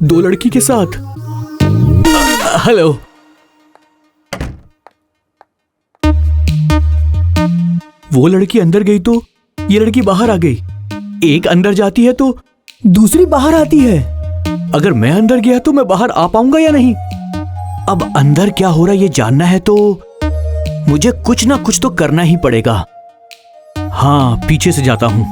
दो लड़की के साथ। हेलो। वो लड़की अंदर गई तो ये लड़की बाहर आ गई। एक अंदर जाती है तो दूसरी बाहर आती है। अगर मैं अंदर गया तो मैं बाहर आ पाऊंगा या नहीं? अब अंदर क्या हो रहा है ये जानना है तो मुझे कुछ ना कुछ तो करना ही पड़ेगा। हाँ, पीछे से जाता हूं।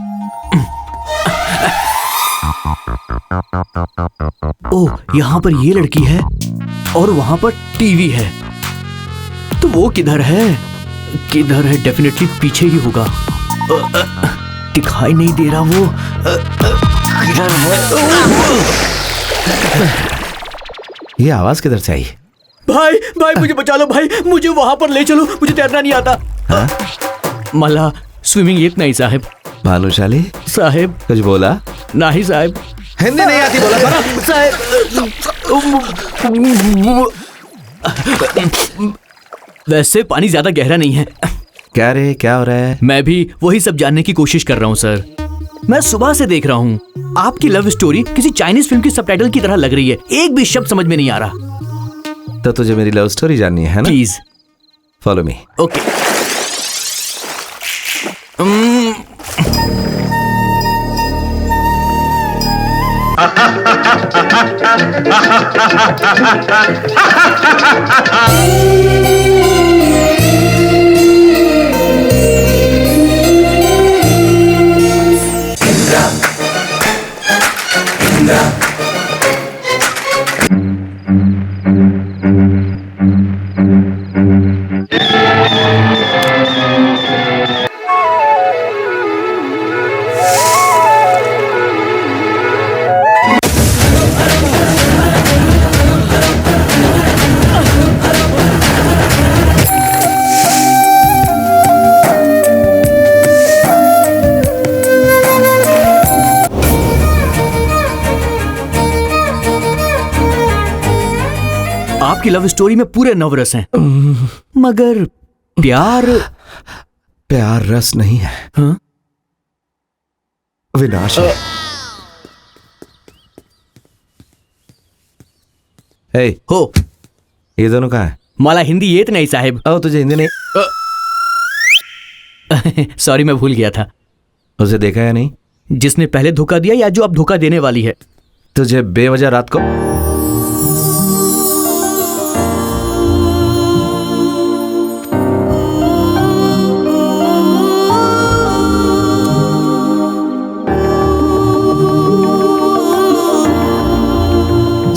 ओह, यहां पर ये लड़की है और वहां पर टीवी है। तो वो किधर है? किधर है? डेफिनेटली पीछे ही होगा। दिखाई नहीं दे रहा वो। किधर है? ये आवाज किधर से आई? भाई भाई मुझे बचा लो भाई, मुझे वहां पर ले चलो, मुझे तैरना नहीं आता। हाँ? मला स्विमिंग येत नाही साहेब। भानुशाली साहेब कुछ बोला? नहीं साहेब। हिंदी नहीं आती बोला था ना? वैसे पानी ज्यादा गहरा नहीं है। क्या रे, क्या हो रहा है? मैं भी वही सब जानने की कोशिश कर रहा हूँ सर। मैं सुबह से देख रहा हूँ। आपकी लव स्टोरी किसी चाइनीज फिल्म की सबटाइटल की तरह लग रही है। एक भी शब्द समझ में नहीं आ रहा। तो तुझे मेरी लव स्टोरी जाननी है ना? Please follow me. ओके। आपकी लव स्टोरी में पूरे 9 रस हैं, मगर प्यार प्यार रस नहीं है, हाँ? विनाश है। हे हो ये दोनों कहाँ है? मला हिंदी येत नहीं साहेब। ओ तुझे हिंदी नहीं? सॉरी, मैं भूल गया था। उसे देखा या नहीं? जिसने पहले धोखा दिया या जो अब धोखा देने वाली है? तुझे बेवजह रात को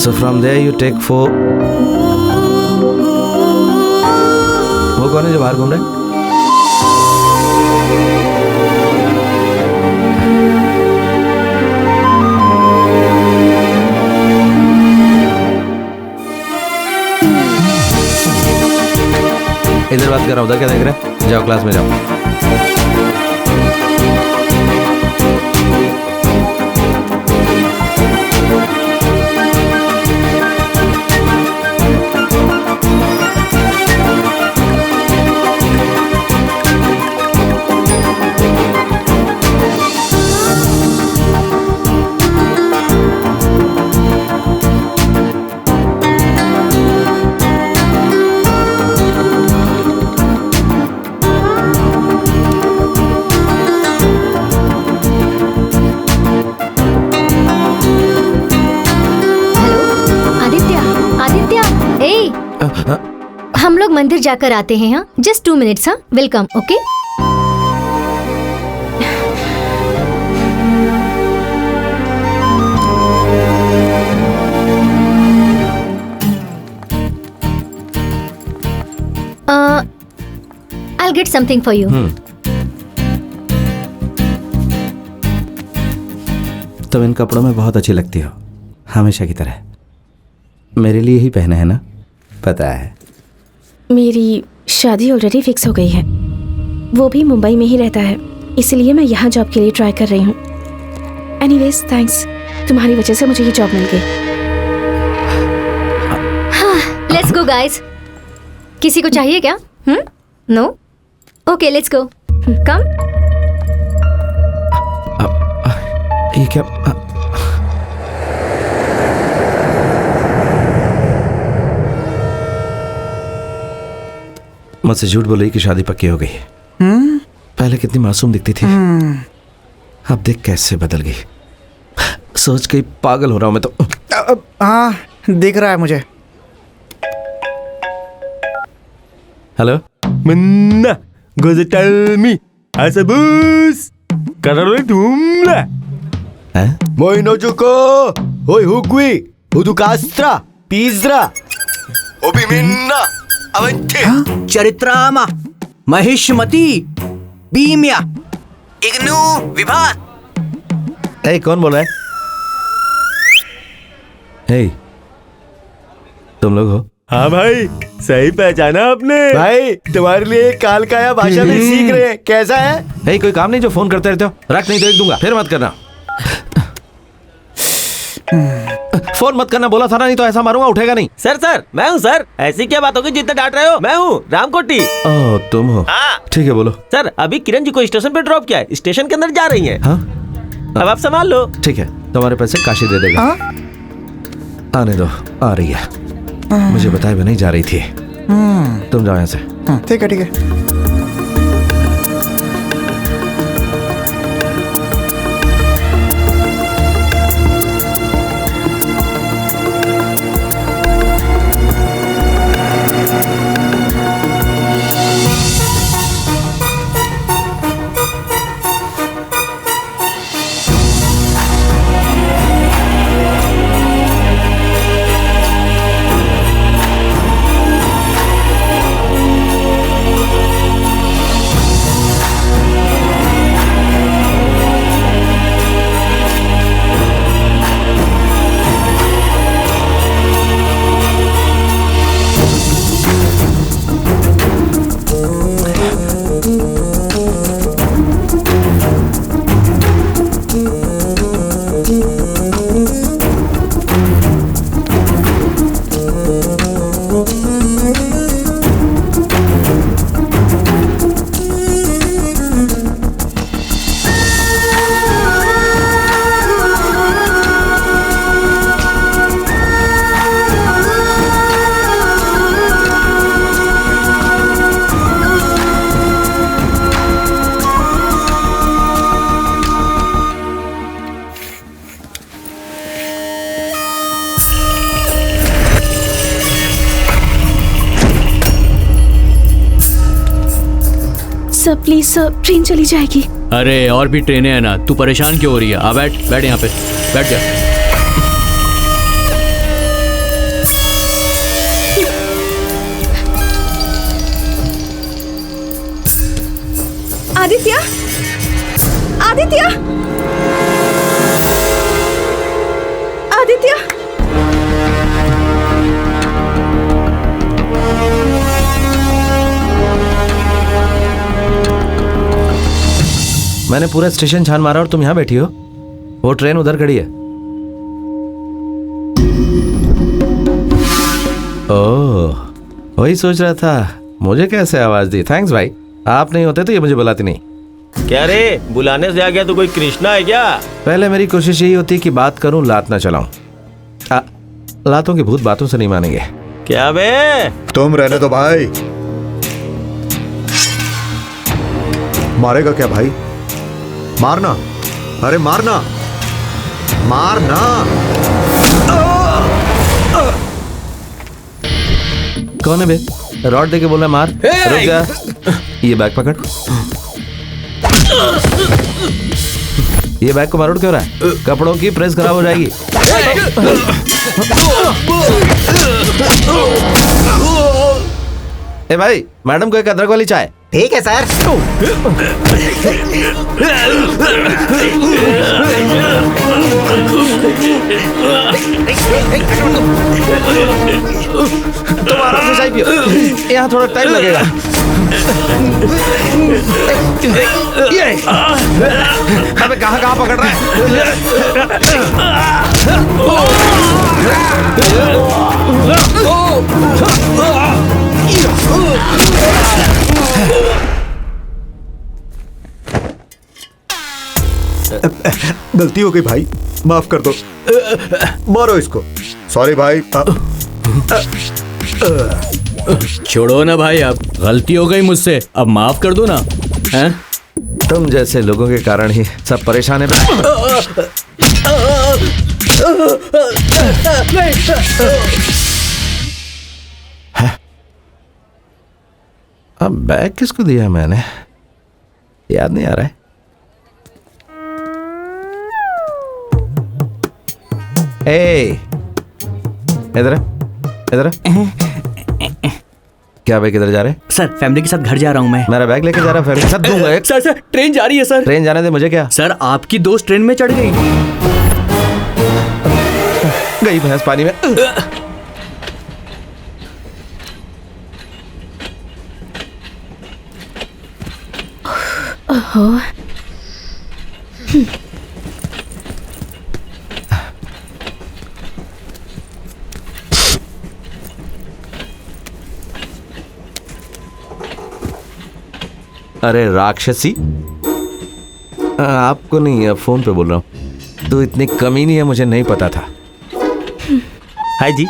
So from there you take 4. वो कौन है जो बाहर घूम रहा है? इधर बात कर रहा हूँ, उधर क्या देख रहे हैं? जाओ क्लास में जाओ। हम लोग मंदिर जाकर आते हैं। हाँ, जस्ट 2 मिनट्स। हाँ, welcome. Okay. I'll get something for you. तुम इन कपड़ों में बहुत अच्छी लगती हो, हमेशा की तरह। मेरे लिए ही पहने हैं ना? पता है। मेरी शादी ऑलरेडी फिक्स हो गई है, वो भी मुंबई में ही रहता है, इसलिए मैं यहाँ जॉब के लिए ट्राई कर रही हूँ। एनीवेज थैंक्स, तुम्हारी वजह से मुझे ये जॉब मिल गई। Let's go guys. किसी को चाहिए क्या? No? Okay, let's go. Come. ये क्या? मुझसे झूठ बोल रही कि शादी पक्की हो गई। पहले कितनी मासूम दिखती थी, अब देख कैसे बदल गई। सोच के पागल हो रहा हूं मैं तो। हाँ, दिख रहा है मुझे। हेलो मन्ना गोजटलमी असबूस करले तुमला हैं? Moinojuko, hoi hugui, udukastra, pizra, obiminna, avante. चरित्रामा, Mahishmati, बीम्या, IGNOU, विभात। ए, कौन बोल रहा है? हे, तुम लोग हो? हाँ भाई, सही पहचाना आपने। भाई तुम्हारे लिए कालकाया भाषा भी सीख रहे हैं, कैसा है? हे, कोई काम नहीं जो फोन करते रहते हो? रख नहीं तो एक दूंगा, फिर मत करना। फोन मत करना बोला था ना, नहीं तो ऐसा मारूंगा, उठेगा नहीं। सर मैं हूँ सर। ऐसी क्या बात होगी जितना डांट रहे हो? मैं हूँ रामकोटी। ओह, तुम हो? हाँ। ठीक है, बोलो। सर अभी किरण जी को स्टेशन पे ड्रॉप किया है, स्टेशन के अंदर जा रही हैं। हाँ? अब आप संभाल लो। ठीक है, तुम्हारे पैसे काशी दे देगा। आने दो, आ रही है। मुझे बताए भी नहीं जा रही थी। तुम जाओ यहाँ से। ठीक है ठीक है। सर प्लीज सर, ट्रेन चली जाएगी। अरे और भी ट्रेनें हैं ना, तू परेशान क्यों हो रही है? आ बैठ बैठ यहाँ पे, बैठ जा। आदित्य, आदित्य, आदित्य। मैंने पूरा स्टेशन छान मारा और तुम यहाँ बैठी हो। वो ट्रेन उधर खड़ी है। ओह, वही सोच रहा था मुझे कैसे आवाज दी। थैंक्स भाई, आप नहीं होते तो ये मुझे बुलाती नहीं। क्या रे, बुलाने से आ गया तो कोई कृष्णा है क्या? पहले मेरी कोशिश यही होती कि बात करूं, लात ना चलाऊं। लातों के भूत बातों से नहीं मानेंगे। क्या बे? तुम रहने दो भाई। मारेगा क्या भाई? मारना, अरे मारना, मारना। कौन है बे? रॉड देके बोला मार। रुक जा, ये बैग पकड़। ये बैग को मार क्यों रहा है? कपड़ों की प्रेस खराब हो जाएगी। ए भाई, मैडम को एक अदरक वाली चाय। ठीक है सर। तुम आराम से चाय पियो, यहाँ थोड़ा टाइम लगेगा। अबे कहाँ पकड़ रहा गलती हो गई भाई, माफ कर दो। मारो इसको। सॉरी भाई। छोड़ो ना भाई, अब गलती हो गई मुझसे, अब माफ कर दो ना। हैं? तुम जैसे लोगों के कारण ही सब परेशान है। अब बैग किसको दिया मैंने, याद नहीं आ रहा है। इधर इधर। क्या भाई, किधर जा रहे? सर फैमिली के साथ घर जा रहा हूँ मैं। मेरा बैग लेके जा रहा, फैमिली के साथ दूंगा एक। सर ट्रेन जा रही है सर। ट्रेन जाने दे, मुझे क्या। सर आपकी दोस्त ट्रेन में चढ़ गई। गई भैंस पानी में। ओहो। अरे राक्षसी, आपको नहीं, फोन पे बोल रहा हूँ। तो इतनी कमी नहीं है, मुझे नहीं पता था। हाय जी,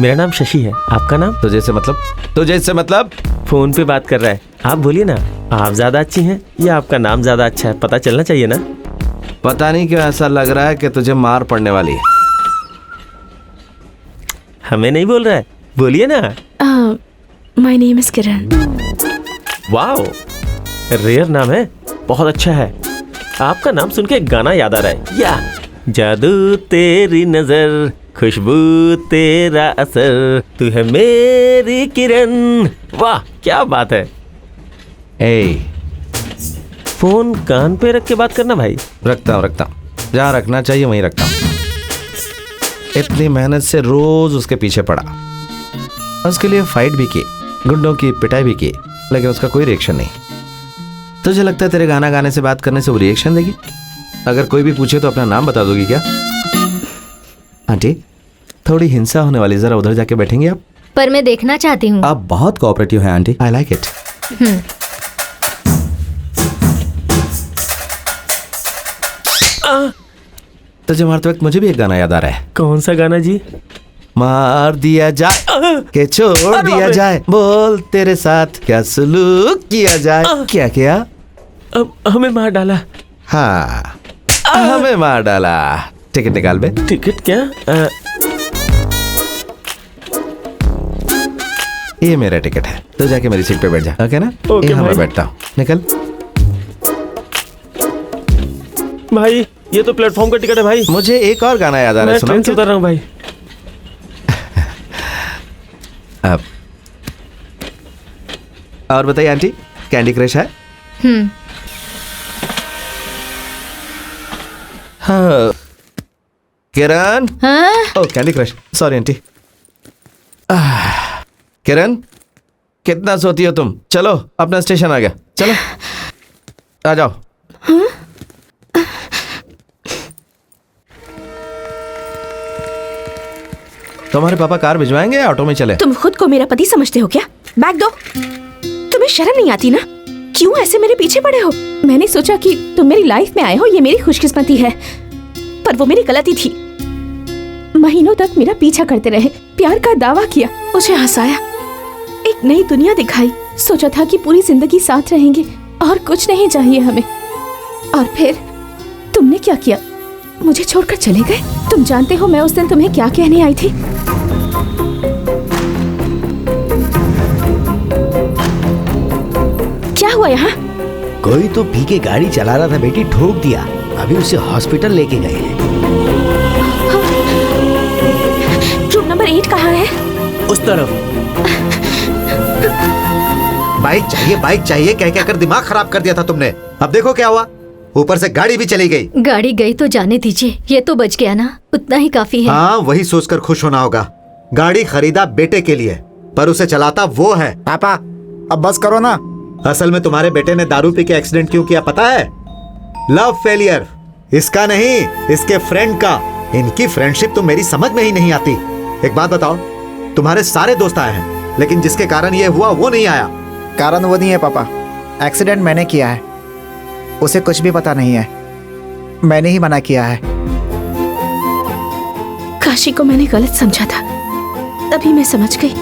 मेरा नाम शशि है। आपका नाम? तुझे से मतलब? तुझे से मतलब? फोन पे बात कर रहा है। आप बोलिए ना, आप ज्यादा अच्छी हैं या आपका नाम ज्यादा अच्छा है? पता चलना चाहिए ना। पता नहीं क्यों ऐसा लग रहा है कि तुझे मार पड़ने वाली है। हमें नहीं बोल रहा है, बोलिए ना। My name is Kiran. Wow, rare नाम है, बहुत अच्छा है। आपका नाम सुन के एक गाना याद आ रहा है। या जादू तेरी नजर, खुशबू तेरा असर, तू है मेरी किरण। वाह क्या बात है। फोन कान पे रख के बात करना भाई। रखता हूँ जहाँ रखना चाहिए वहीं रखता हूँ। इतनी मेहनत से रोज उसके पीछे पड़ा, उसके लिए फाइट भी की, गुंडों की पिटाई भी की, लेकिन उसका कोई रिएक्शन नहीं। तुझे लगता है तेरे गाना गाने से बात करने से वो रिएक्शन देगी? अगर कोई भी पूछे तो अपना नाम बता दोगी क्या? आंटी थोड़ी हिंसा होने वाली, जरा उधर जाके बैठेंगे आप? पर मैं देखना चाहती हूँ। आप बहुत कोऑपरेटिव हैं आंटी, आई लाइक इट। तुझे मारते वक्त मुझे भी एक गाना याद आ रहा है। कौन सा गाना जी? मार दिया जाए के छोड़ दिया जाए, बोल तेरे साथ क्या सलूक किया जाए। क्या किया? अब हमें मार डाला। हाँ हमें मार डाला। टिकट निकाल बे। टिकट क्या? ये मेरा टिकट है। तो जाके मेरी सीट पे बैठ जा, ओके ना? ओके यहाँ मैं भाई। बैठता हूँ, निकल। भाई ये तो प्लेटफॉर्म का टिकट है भाई। मुझे एक और गाना याद आ रहा मैं है, ट्रेन से सुनाऊं उतर रहा हूँ भाई। क्या? अब और बताइए आंटी, कैंडी क्रश है? हाँ। किरण। हाँ? ओ कैंडी क्रश, सॉरी आंटी। किरण, कितना सोती हो तुम? चलो अपना स्टेशन आ गया, चलो आ जाओ। तुम्हारे पापा कार भिजवाएंगे या ऑटो में चले? तुम खुद को मेरा पति समझते हो क्या? बैग दो। तुम्हें शर्म नहीं आती ना? क्यों ऐसे मेरे पीछे पड़े हो? मैंने सोचा कि तुम मेरी लाइफ में आए हो, ये मेरी खुशकिस्मती है, पर वो मेरी गलती थी। महीनों तक मेरा पीछा करते रहे, प्यार का दावा किया, मुझे हंसाया, एक नई दुनिया दिखाई, सोचा था कि पूरी जिंदगी साथ रहेंगे और कुछ नहीं चाहिए हमें। और फिर तुमने क्या किया? मुझे छोड़कर चले गए। तुम जानते हो मैं उस दिन तुम्हें क्या कहने आई थी? क्या हुआ यहाँ? कोई तो पी के गाड़ी चला रहा था बेटी, ठोक दिया, अभी उसे हॉस्पिटल लेके गए हैं। रूम नंबर 8 कहाँ है? उस तरफ। बाइक चाहिए कह कहकर दिमाग खराब कर दिया था तुमने। अब देखो क्या हुआ, ऊपर से गाड़ी भी चली गई। गाड़ी गई तो जाने दीजिए, ये तो बच गया ना, उतना ही काफी है। हाँ, वही सोचकर खुश होना होगा। गाड़ी खरीदा बेटे के लिए, पर उसे चलाता वो है। पापा अब बस करो ना। असल में तुम्हारे बेटे ने दारू पी के एक्सीडेंट क्यों किया पता है? Love failure. इसका नहीं, इसके फ्रेंड का। इनकी फ्रेंडशिप तो मेरी समझ में ही नहीं आती। एक बात बताओ, तुम्हारे सारे दोस्त आए हैं, लेकिन जिसके कारण ये हुआ वो नहीं आया। कारण वो नहीं है पापा, एक्सीडेंट मैंने किया है, उसे कुछ भी पता नहीं है, मैंने ही मना किया है। काशी को मैंने गलत समझा था, तभी मैं समझ गई।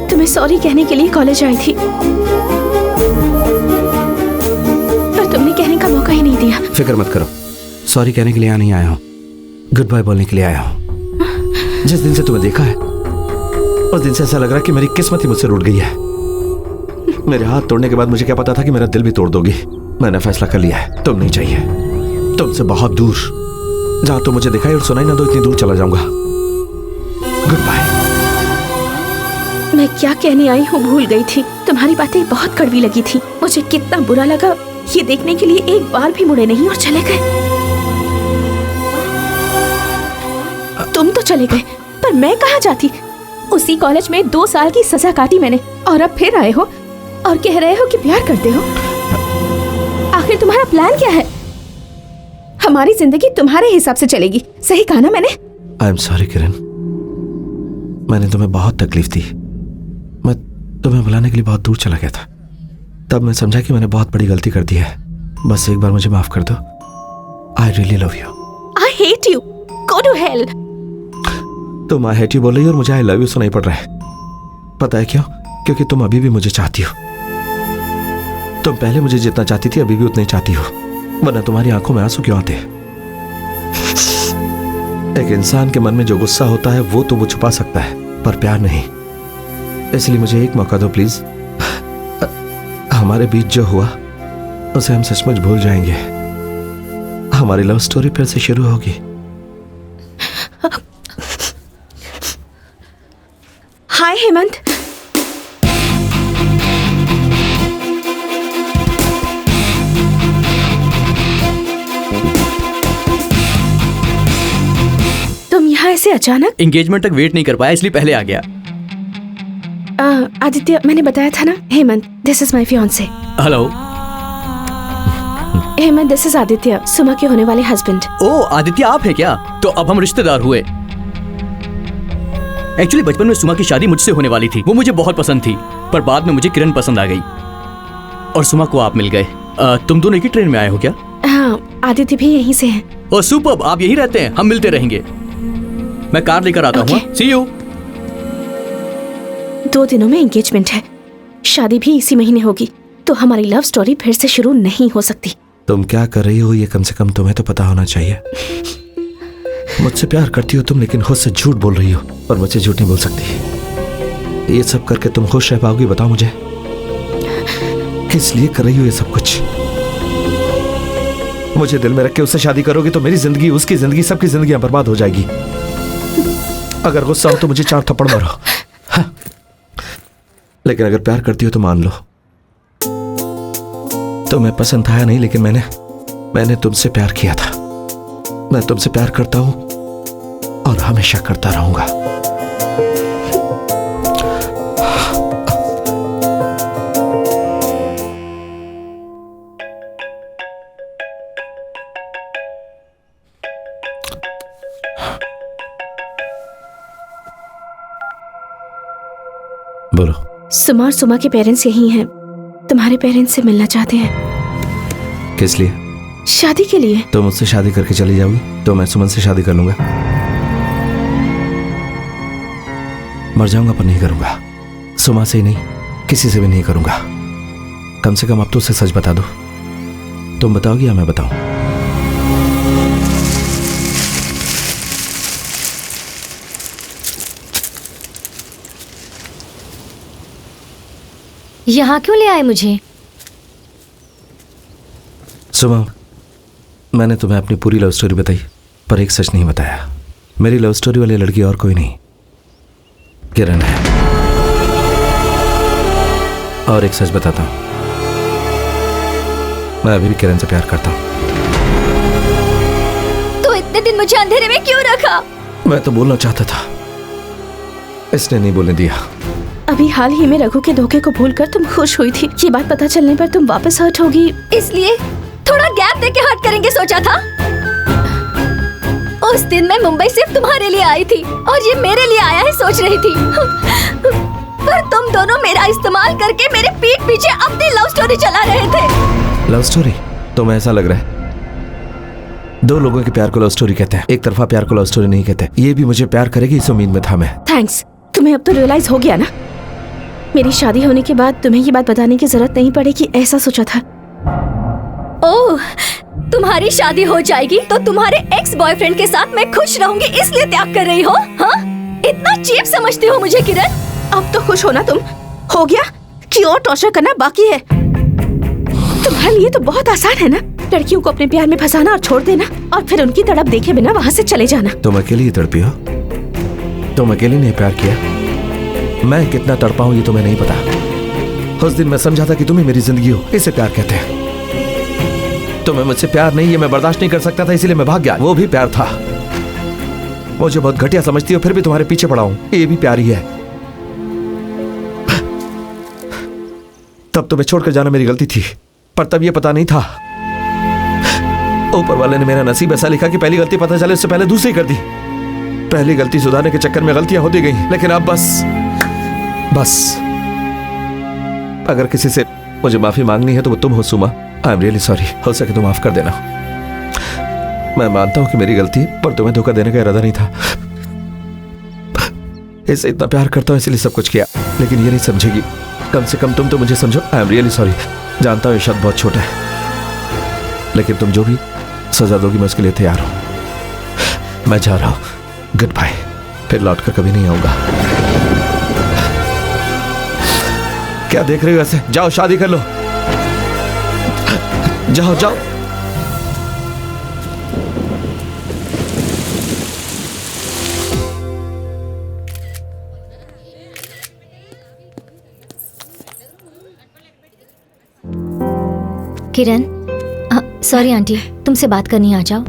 तुम्हें सॉरी कहने के लिए कॉलेज आई थी, पर तुमने कहने का मौका ही नहीं दिया। फिक्र मत करो, सॉरी कहने के लिए यहाँ नहीं आया हूँ, गुड बाय बोलने के लिए आया हूँ। जिस दिन से तुम्हें देखा है उस दिन से ऐसा लग रहा है कि मेरी किस्मत ही मुझसे रूठ गई है। मेरे हाथ तोड़ने के बाद मुझे क्या पता था कि मेरा दिल भी तोड़ दोगी। मैंने फैसला कर लिया है, तुम नहीं चाहिए, तुमसे बहुत दूर, जहां तुम मुझे दिखाई और सुनाई ना दो इतनी दूर चला जाऊंगा। Good bye. मैं क्या कहने आई हूँ भूल गई थी। तुम्हारी बातें बहुत कड़वी लगी थी, मुझे कितना बुरा लगा ये देखने के लिए एक बार भी मुड़े नहीं और चले गए। तुम तो चले गए, पर मैं कहाँ जाती? उसी कॉलेज में 2 साल की सजा काटी मैंने, और अब फिर आए हो और कह रहे हो कि प्यार करते हो। आखिर तुम्हारा प्लान क्या है? हमारी जिंदगी तुम्हारे हिसाब से चलेगी, सही कहा ना मैंने? आई एम सॉरी किरण, मैंने तुम्हें बहुत तकलीफ दी। मैं तुम्हें बुलाने के लिए बहुत दूर चला गया था, तब मैं समझा कि मैंने बहुत बड़ी गलती कर दी है। बस एक बार मुझे माफ कर दो। I really love you. I hate you, go to hell. तुम आई हेट यू बोल रही हो और मुझे आई लव यू सुनाई पड़ रहा है। पता है क्यों? क्योंकि तुम अभी भी मुझे चाहती हो। तुम पहले मुझे जितना चाहती थी अभी भी उतना ही चाहती हो, वरना तुम्हारी आंखों में आंसू क्यों आते? एक इंसान के मन में जो गुस्सा होता है वो तो वो छुपा सकता है, पर प्यार नहीं। इसलिए मुझे एक मौका दो प्लीज। हमारे बीच जो हुआ उसे हम सचमुच भूल जाएंगे। हमारी लव स्टोरी फिर से शुरू होगी। हाय हेमंत। तुम यहाँ ऐसे अचानक? एंगेजमेंट तक वेट नहीं कर पाया इसलिए पहले आ गया। आदित्य, मैंने बताया था ना। Hemant, this is my fiance. Hello. Hemant, this is Aditya, Suma के होने वाले हस्बैंड। ओ आदित्य, आप है क्या? तो अब हम रिश्तेदार हुए। एक्चुअली बचपन में सुमा की शादी मुझसे होने वाली थी, वो मुझे बहुत पसंद थी, पर बाद में मुझे किरण पसंद आ गई और सुमा को आप मिल गए। तुम दोनों एक ही ट्रेन में आए हो क्या? हाँ, आदित्य भी यहीं से है। ओ सुपर्ब, आप यहीं रहते हैं? हम मिलते रहेंगे। मैं कार लेकर आता हूँ। सी यू। 2 दिनों में एंगेजमेंट है, शादी भी इसी महीने होगी, तो हमारी लव स्टोरी फिर से शुरू नहीं हो सकती। तुम क्या कर रही हो ये कम से कम तुम्हें तो पता होना चाहिए। मुझसे प्यार करती हो तुम, लेकिन खुद से झूठ बोल रही हो, और मुझसे झूठ नहीं बोल सकती। ये सब करके तुम खुश रह पाओगी? बताओ मुझे, किस लिए कर रही हो ये सब कुछ? मुझे दिल में रख के उससे शादी करोगी तो मेरी जिंदगी, उसकी जिंदगी, सबकी जिंदगी बर्बाद हो जाएगी। अगर गुस्सा हो तो मुझे 4 थप्पड़ मारो। हाँ। लेकिन अगर प्यार करती हो तो मान लो। तुम्हें पसंद आया नहीं, लेकिन मैंने तुमसे प्यार किया था। मैं तुमसे प्यार करता हूं और हमेशा करता रहूंगा। बोलो। सुमा और सुमा के पेरेंट्स यही हैं। तुम्हारे पेरेंट्स से मिलना चाहते हैं। किस लिए? शादी के लिए। तो मुझसे शादी करके चली जाओगी तो मैं सुमन से शादी कर लूंगा। मर जाऊंगा पर नहीं करूंगा। सुमा से ही नहीं, किसी से भी नहीं करूंगा। कम से कम अब तो उसे सच बता दो। तुम बताओगी या मैं बताऊं? यहाँ क्यों ले आए मुझे? सुमा, मैंने तुम्हें अपनी पूरी लव स्टोरी बताई, पर एक सच नहीं बताया। मेरी लव स्टोरी वाली लड़की और कोई नहीं, किरण है। और एक सच बताता हूं, मैं अभी भी किरण से प्यार करता हूं। तो इतने दिन मुझे अंधेरे में क्यों रखा? मैं तो बोलना चाहता था, इसने नहीं बोलने दिया। अभी हाल ही में रघु के धोखे को भूलकर तुम खुश हुई थी। ये बात पता चलने पर तुम वापस हर्ट होगी, इसलिए थोड़ा गैप देके हर्ट करेंगे सोचा था। उस दिन मैं मुंबई सिर्फ तुम्हारे लिए आई थी और ये मेरे लिए आया है सोच रही थी। पर तुम दोनों मेरा इस्तेमाल करके मेरे पीठ पीछे अपनी लव स्टोरी चला रहे थे। Love story? तुम्हें ऐसा लग रहा है? दो लोगों के प्यार को लव स्टोरी कहते हैं, एक तरफा प्यार को लव स्टोरी नहीं कहते। ये भी मुझे प्यार करेगी इस उम्मीद में था मैं। थैंक्स। तुम्हें अब तो रियलाइज हो गया ना। मेरी शादी होने के बाद तुम्हें ये बात बताने की जरूरत नहीं पड़ेगी, ऐसा सोचा था। ओह, तुम्हारी शादी हो जाएगी तो तुम्हारे एक्स बॉयफ्रेंड के साथ मैं खुश रहूंगी, इसलिए त्याग कर रही हो? हाँ, इतना चीप समझती हो मुझे किरण? अब तो खुश हो ना तुम? हो गया कि और टॉर्चर करना बाकी है? तुम्हारे लिए तो बहुत आसान है ना, लड़कियों को अपने प्यार में फंसाना और छोड़ देना, और फिर उनकी तड़प देखे बिना वहाँ से चले जाना। तुम अकेली ही तड़पी हो? तुम अकेली ने प्यार किया? मैं कितना तड़पा हूं ये तुम्हें नहीं पता। उस दिन मैं समझा था कि तुम ही मेरी जिंदगी हो, इसे प्यार कहते हैं। तुम्हें मुझसे प्यार नहीं, ये मैं बर्दाश्त नहीं कर सकता था, इसीलिए मैं भाग गया। वो भी प्यार था। मुझे बहुत घटिया समझती हो, फिर भी तुम्हारे पीछे पड़ा हूं, ये भी प्यार ही है। तब तुम्हें छोड़कर जाना मेरी गलती थी, पर तब ये पता नहीं था। ऊपर वाले ने मेरा नसीब ऐसा लिखा कि पहली गलती पता चले उससे पहले दूसरी कर दी। पहली गलती सुधारने के चक्कर में गलतियां होती गई, लेकिन अब बस अगर किसी से मुझे माफी मांगनी है तो वो तुम हो Suma. I am really sorry. हो सके तो माफ कर देना। मैं मानता हूं कि मेरी गलती, पर तुम्हें धोखा देने का इरादा नहीं था। इससे इतना प्यार करता हूं इसलिए सब कुछ किया, लेकिन ये नहीं समझेगी। कम से कम तुम तो मुझे समझो। आई एम रियली सॉरी। जानता हूं ये शब्द बहुत छोटा है, लेकिन तुम जो भी सजा दोगी मैं उसके लिए तैयार हूं। मैं जा रहा हूं, गुड बाय। फिर लौटकर कभी नहीं आऊंगा। क्या देख रही हो ऐसे? जाओ शादी कर लो, जाओ जाओ। किरण, सॉरी आंटी, तुमसे बात करनी, आ जाओ।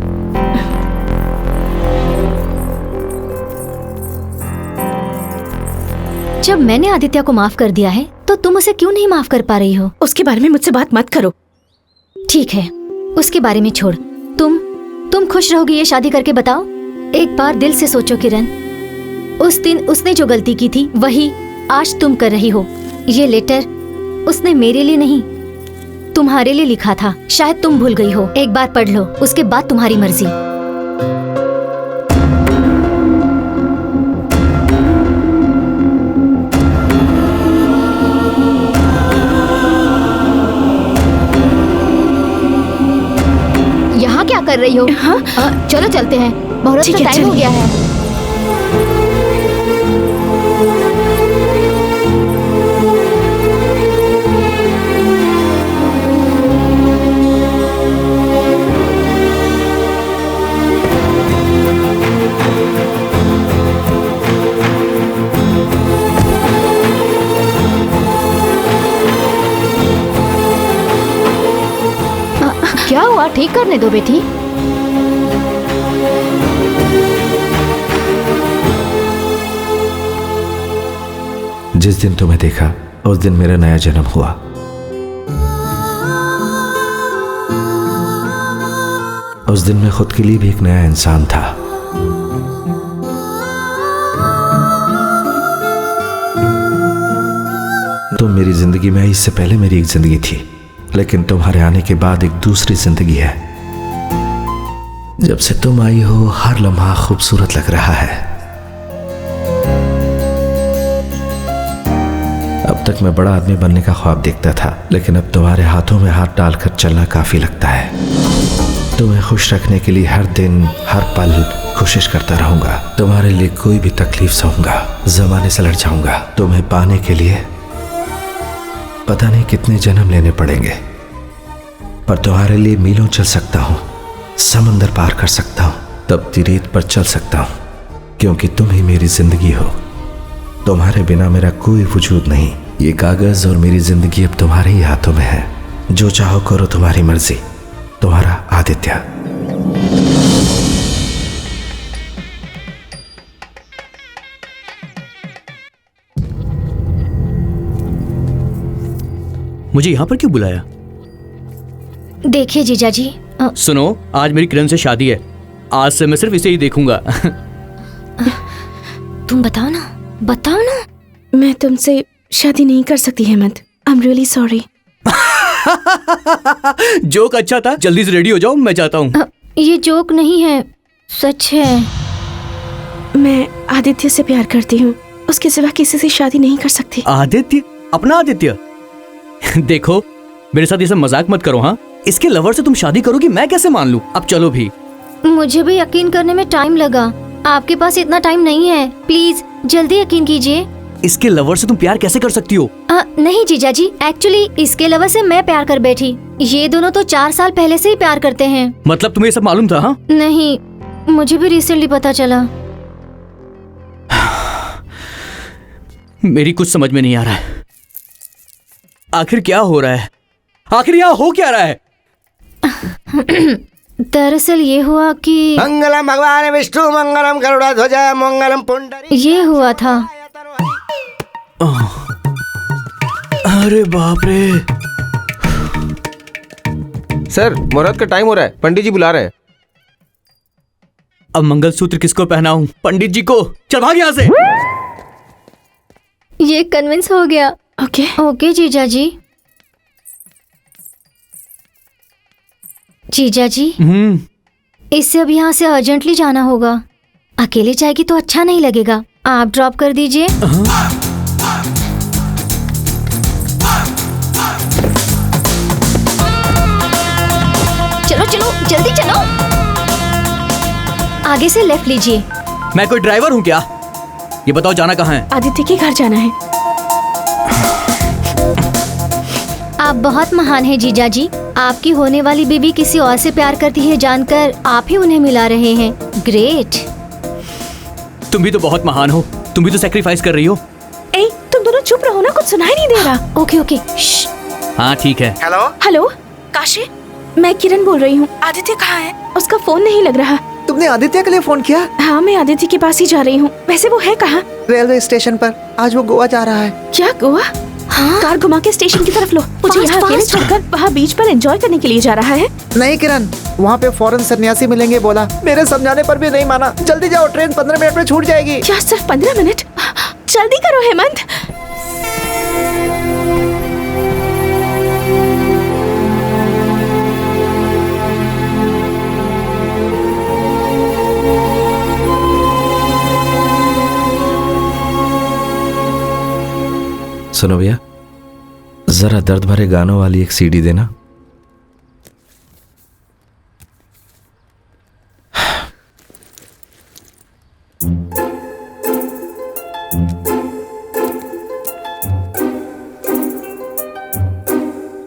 जब मैंने आदित्य को माफ कर दिया है तो तुम उसे क्यों नहीं माफ कर पा रही हो? उसके बारे में मुझसे बात मत करो। ठीक है, उसके बारे में छोड़। तुम खुश रहोगी ये शादी करके? बताओ, एक बार दिल से सोचो किरण। उस दिन उसने जो गलती की थी वही आज तुम कर रही हो। ये लेटर उसने मेरे लिए नहीं, तुम्हारे लिए लिखा था। शायद तुम भूल गई हो। एक बार पढ़ लो, उसके बाद तुम्हारी मर्जी। यहाँ क्या कर रही हो? हाँ? चलो चलते हैं, मुहूर्त का टाइम हो गया है। ठीक करने दो बेटी। जिस दिन तुम्हें देखा उस दिन मेरा नया जन्म हुआ। उस दिन मैं खुद के लिए भी एक नया इंसान था। तुम मेरी जिंदगी में आई इससे पहले मेरी एक जिंदगी थी, लेकिन तुम्हारे आने के बाद एक दूसरी जिंदगी है। जब से तुम आई हो हर लम्हा खूबसूरत लग रहा है। अब तक मैं बड़ा आदमी बनने का ख्वाब देखता था, लेकिन अब तुम्हारे हाथों में हाथ डालकर चलना काफी लगता है। तुम्हें खुश रखने के लिए हर दिन हर पल कोशिश करता रहूंगा। तुम्हारे लिए कोई भी तकलीफ सहूंगा, जमाने से लड़ जाऊंगा। तुम्हें पाने के लिए पता नहीं कितने जन्म लेने पड़ेंगे, पर तुम्हारे लिए मीलों चल सकता हूं, समंदर पार कर सकता हूं, तपती रेत पर चल सकता हूं, क्योंकि तुम ही मेरी जिंदगी हो। तुम्हारे बिना मेरा कोई वजूद नहीं। ये कागज और मेरी जिंदगी अब तुम्हारे ही हाथों में है। जो चाहो करो, तुम्हारी मर्जी। तुम्हारा आदित्य। मुझे यहाँ पर क्यों बुलाया? देखिए जीजाजी, सुनो, आज मेरी किरण से शादी है। आज से मैं सिर्फ इसे ही देखूंगा। तुम बताओ ना, बताओ ना। मैं तुमसे शादी नहीं कर सकती हेमंत। आई एम रियली सॉरी। जोक अच्छा था, जल्दी से रेडी हो जाओ, मैं जाता हूँ। ये जोक नहीं है, सच है। मैं आदित्य से प्यार करती हूँ, उसके सिवा किसी से शादी नहीं कर सकती। आदित्य? अपना आदित्य? देखो, मेरे साथ ये सब मजाक मत करो। हाँ, इसके लवर से तुम शादी करोगी, मैं कैसे मान लूं? अब चलो भी। मुझे भी यकीन करने में टाइम लगा। आपके पास इतना टाइम नहीं है, प्लीज जल्दी यकीन कीजिए। इसके लवर से तुम प्यार कैसे कर सकती हो? नहीं जीजाजी, एक्चुअली इसके लवर से मैं प्यार कर बैठी। ये दोनों तो 4 साल पहले से ही प्यार करते हैं। मतलब तुम्हें ये सब मालूम था? हाँ? नहीं, मुझे भी रिसेंटली पता चला। मेरी कुछ समझ में नहीं आ रहा है। आखिर क्या हो रहा है? आखिर यहाँ हो क्या रहा है? दरअसल ये हुआ कि मंगलम भगवान विष्णु मंगलम गरुड़ध्वज मंगलम पुंडरी। ये हुआ था। अरे बाप रे। सर, मुहूर्त का टाइम हो रहा है, पंडित जी बुला रहे हैं। अब मंगलसूत्र किसको पहनाऊं? पंडित जी को। चल भाग यहाँ से। ये कन्विंस हो गया। ओके ओके जीजाजी। जीजाजी, इससे अब यहाँ से अर्जेंटली जाना होगा। अकेले जाएगी तो अच्छा नहीं लगेगा। आप ड्रॉप कर दीजिए। चलो चलो जल्दी चलो। आगे से लेफ्ट लीजिए। मैं कोई ड्राइवर हूँ क्या? ये बताओ जाना कहाँ है? आदित्य के घर जाना है। आप बहुत महान हैं जीजाजी। आपकी होने वाली बीवी किसी और से प्यार करती है जानकर आप ही उन्हें मिला रहे हैं। ग्रेट। तुम भी तो बहुत महान हो। तुम भी तो सैक्रिफाइस कर रही हो। ए, तुम दोनों चुप रहो ना, कुछ सुनाई नहीं दे रहा। Okay okay. हाँ ठीक है। हेलो हेलो काशी, मैं किरण बोल रही हूँ। आदित्य कहाँ है? उसका फोन नहीं लग रहा। तुमने आदित्य के लिए फोन किया? हाँ, मैं आदित्य के पास ही जा रही हूँ। वैसे वो है कहाँ? रेलवे स्टेशन पर। आज वो गोवा जा रहा है। क्या गोवा? हाँ? कार घुमा के स्टेशन की तरफ लो। मुझे यहाँ अकेले छोड़कर वहाँ बीच पर एंजॉय करने के लिए जा रहा है। नहीं किरण, वहाँ पे फॉरेन सन्यासी मिलेंगे बोला। मेरे समझाने पर भी नहीं माना। जल्दी जाओ, ट्रेन 15 मिनट में छूट जाएगी। क्या सिर्फ 15 मिनट? जल्दी करो हेमंत। सुनो भैया, जरा दर्द भरे गानों वाली एक सीडी देना।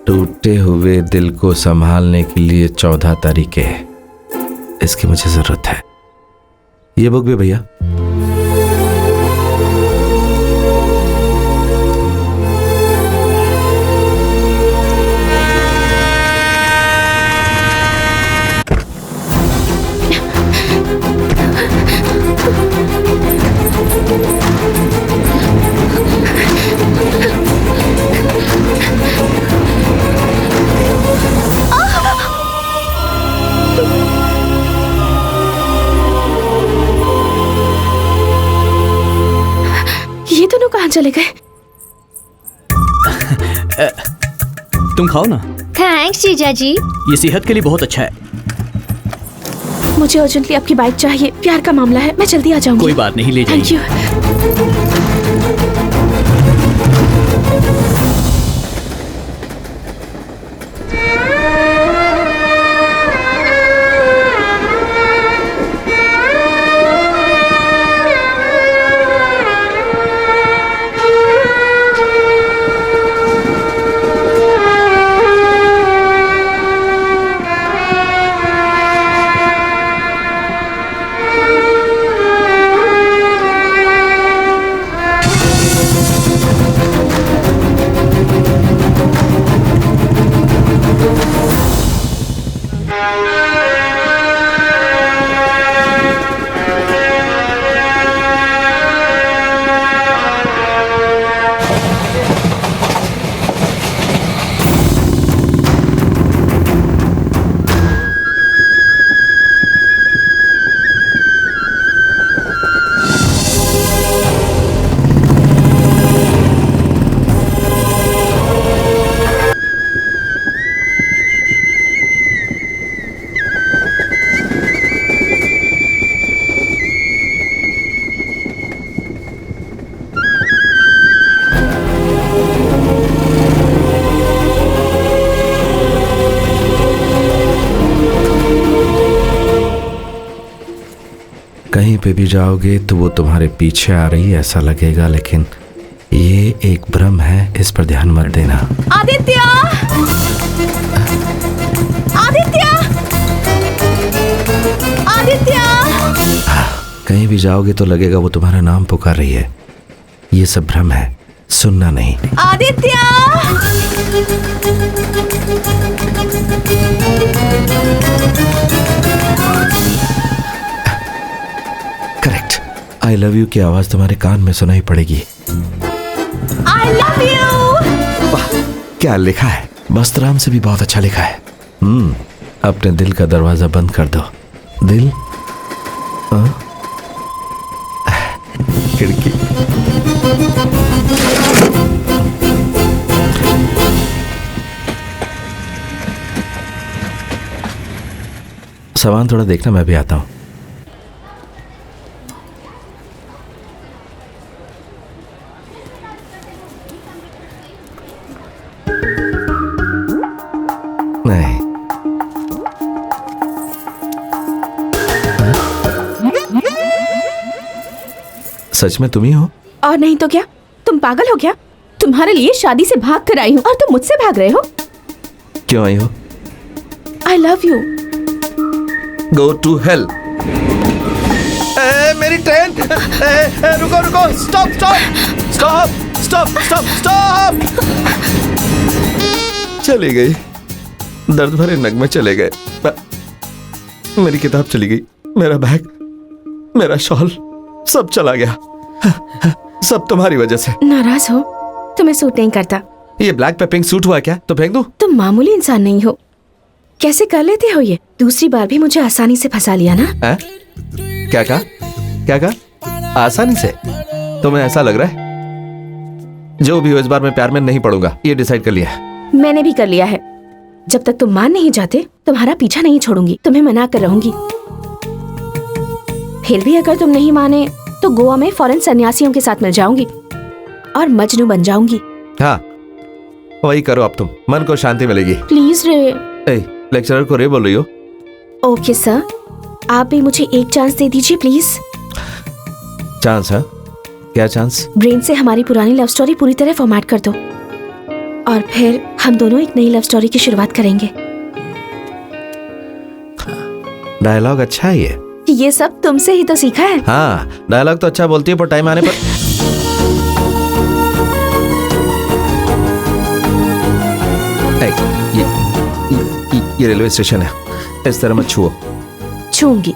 टूटे हुए दिल को संभालने के लिए 14 तरीके हैं। इसकी मुझे जरूरत है। ये बुक भी भैया। चले गए। तुम खाओ ना, थैंक्स जीजा जी। ये सेहत के लिए बहुत अच्छा है। मुझे अर्जेंटली आपकी बाइक चाहिए, प्यार का मामला है, मैं जल्दी आ जाऊंगी। कोई बात नहीं, ले थैंक जाइए। यू। कहीं पे भी जाओगे तो वो तुम्हारे पीछे आ रही है ऐसा लगेगा, लेकिन ये एक भ्रम है, इस पर ध्यान मत देना। आदित्य! आदित्य! आदित्य! कहीं भी जाओगे तो लगेगा वो तुम्हारा नाम पुकार रही है। ये सब भ्रम है, सुनना नहीं। Aditya! Correct. I love you की आवाज तुम्हारे कान में सुनाई पड़ेगी। I love you! वाह, क्या लिखा है। बस्तराम से भी बहुत अच्छा लिखा है। अपने दिल का दरवाजा बंद कर दो। दिल खिड़की। सामान थोड़ा देखना, मैं भी आता हूं। नहीं, सच में तुम ही हो? और नहीं तो क्या, तुम पागल हो क्या? तुम्हारे लिए शादी से भाग कर आई हूँ और तुम मुझसे भाग रहे हो। क्यों आई हो? I love you। Go to hell. मेरी ट्रेन! रुको रुको, stop stop stop stop stop stop. चली गई, दर्द भरे नगमे चले गए। मेरी किताब चली गई, मेरा बैग, मेरा शॉल, सब चला गया। सब तुम्हारी वजह से। नाराज हो? तुम्हें सूट नहीं करता। ये ब्लैक पे पिंक सूट हुआ क्या? तो फेंक दूं? तुम मामूली इंसान नहीं हो, कैसे कर लेते हो ये? दूसरी बार भी मुझे आसानी से फंसा लिया ना। क्या कहा? क्या कहा? आसानी से? तुम्हें ऐसा लग रहा है? जो भी हो, इस बार मैं प्यार में नहीं पड़ूंगा, ये डिसाइड कर लिया है। मैंने भी कर लिया है। जब तक तुम मान नहीं जाते तुम्हारा पीछा नहीं छोड़ूंगी, तुम्हें मना कर रहूंगी। फिर भी अगर तुम नहीं माने तो गोवा में फॉरेन सन्यासियों के साथ मिल जाऊंगी और मजनू बन जाऊंगी। हाँ, वही करो अब, तुम मन को शांति मिलेगी। प्लीज रे। लेक्चरर को रे बोल रही हो? ओके सर, आप भी मुझे एक चांस दे दीजिए प्लीज। चांस? है क्या चांस? ब्रेन से हमारी पुरानी लव स्टोरी पूरी तरह फॉर्मेट कर दो और फिर हम दोनों एक नई लव स्टोरी की शुरुआत करेंगे। डायलॉग अच्छा है ये सब तुमसे ही तो सीखा है। हाँ, डायलॉग तो अच्छा बोलती है, पर टाइम आने पर ये रेलवे स्टेशन है, इस तरह मत छुओ। छूंगी।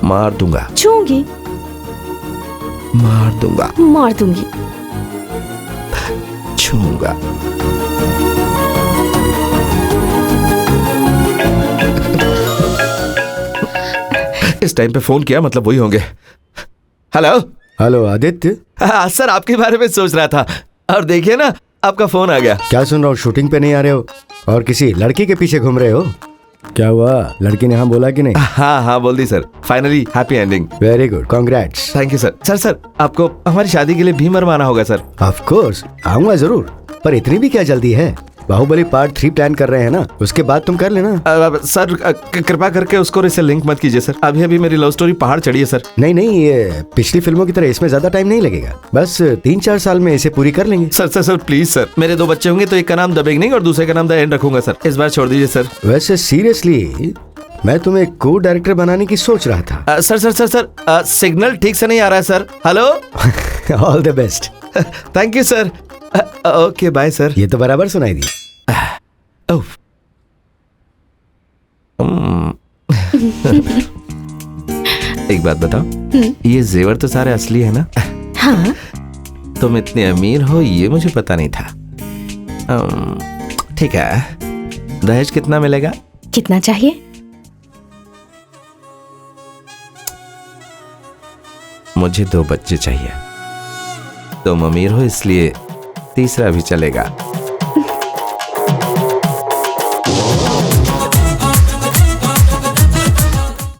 मार दूंगा। छूंगी। मार दूंगा। मार दूंगी। छूंगा। इस टाइम पे फोन किया मतलब वही होंगे। हेलो, हेलो आदित्य, हाँ सर, आपके बारे में सोच रहा था और देखिए ना, आपका फोन आ गया। क्या सुन रहा हूँ? शूटिंग पे नहीं आ रहे हो और किसी लड़की के पीछे घूम रहे हो? क्या हुआ? लड़की ने हाँ बोला कि नहीं? हाँ हाँ बोल दी sir, finally happy ending. Very good, congrats. Thank you sir. Sir आपको हमारी शादी के लिए भीमर आना होगा सर। ऑफ कोर्स आऊंगा जरूर, पर इतनी भी क्या जल्दी है? बाहुबली पार्ट 3 प्लान कर रहे हैं ना, उसके बाद तुम कर लेना। सर कृपा करके उसको इससे लिंक मत कीजिए सर। अभी अभी मेरी लव स्टोरी पहाड़ चढ़ी है सर। नहीं, ये पिछली फिल्मों की तरह इसमें ज्यादा टाइम नहीं लगेगा, बस 3-4 साल में इसे पूरी कर लेंगे। सर प्लीज सर, मेरे 2 बच्चे होंगे तो एक का नाम द बिगनिंग और दूसरे का नाम द एंड रखूंगा सर। इस बार छोड़ दीजिए सर। वैसे सीरियसली मैं तुम्हें को डायरेक्टर बनाने की सोच रहा था। सर सिग्नल ठीक से नहीं आ रहा है sir. Hello. All the best. Thank you sir. Okay bye sir. ये तो बराबर सुनाई दी। एक बात बताओ, ये जेवर तो सारे असली है ना? हाँ। तुम इतने अमीर हो ये मुझे पता नहीं था। ठीक है, दहेज कितना मिलेगा? कितना चाहिए? मुझे 2 बच्चे चाहिए। तुम अमीर हो इसलिए तीसरा भी चलेगा।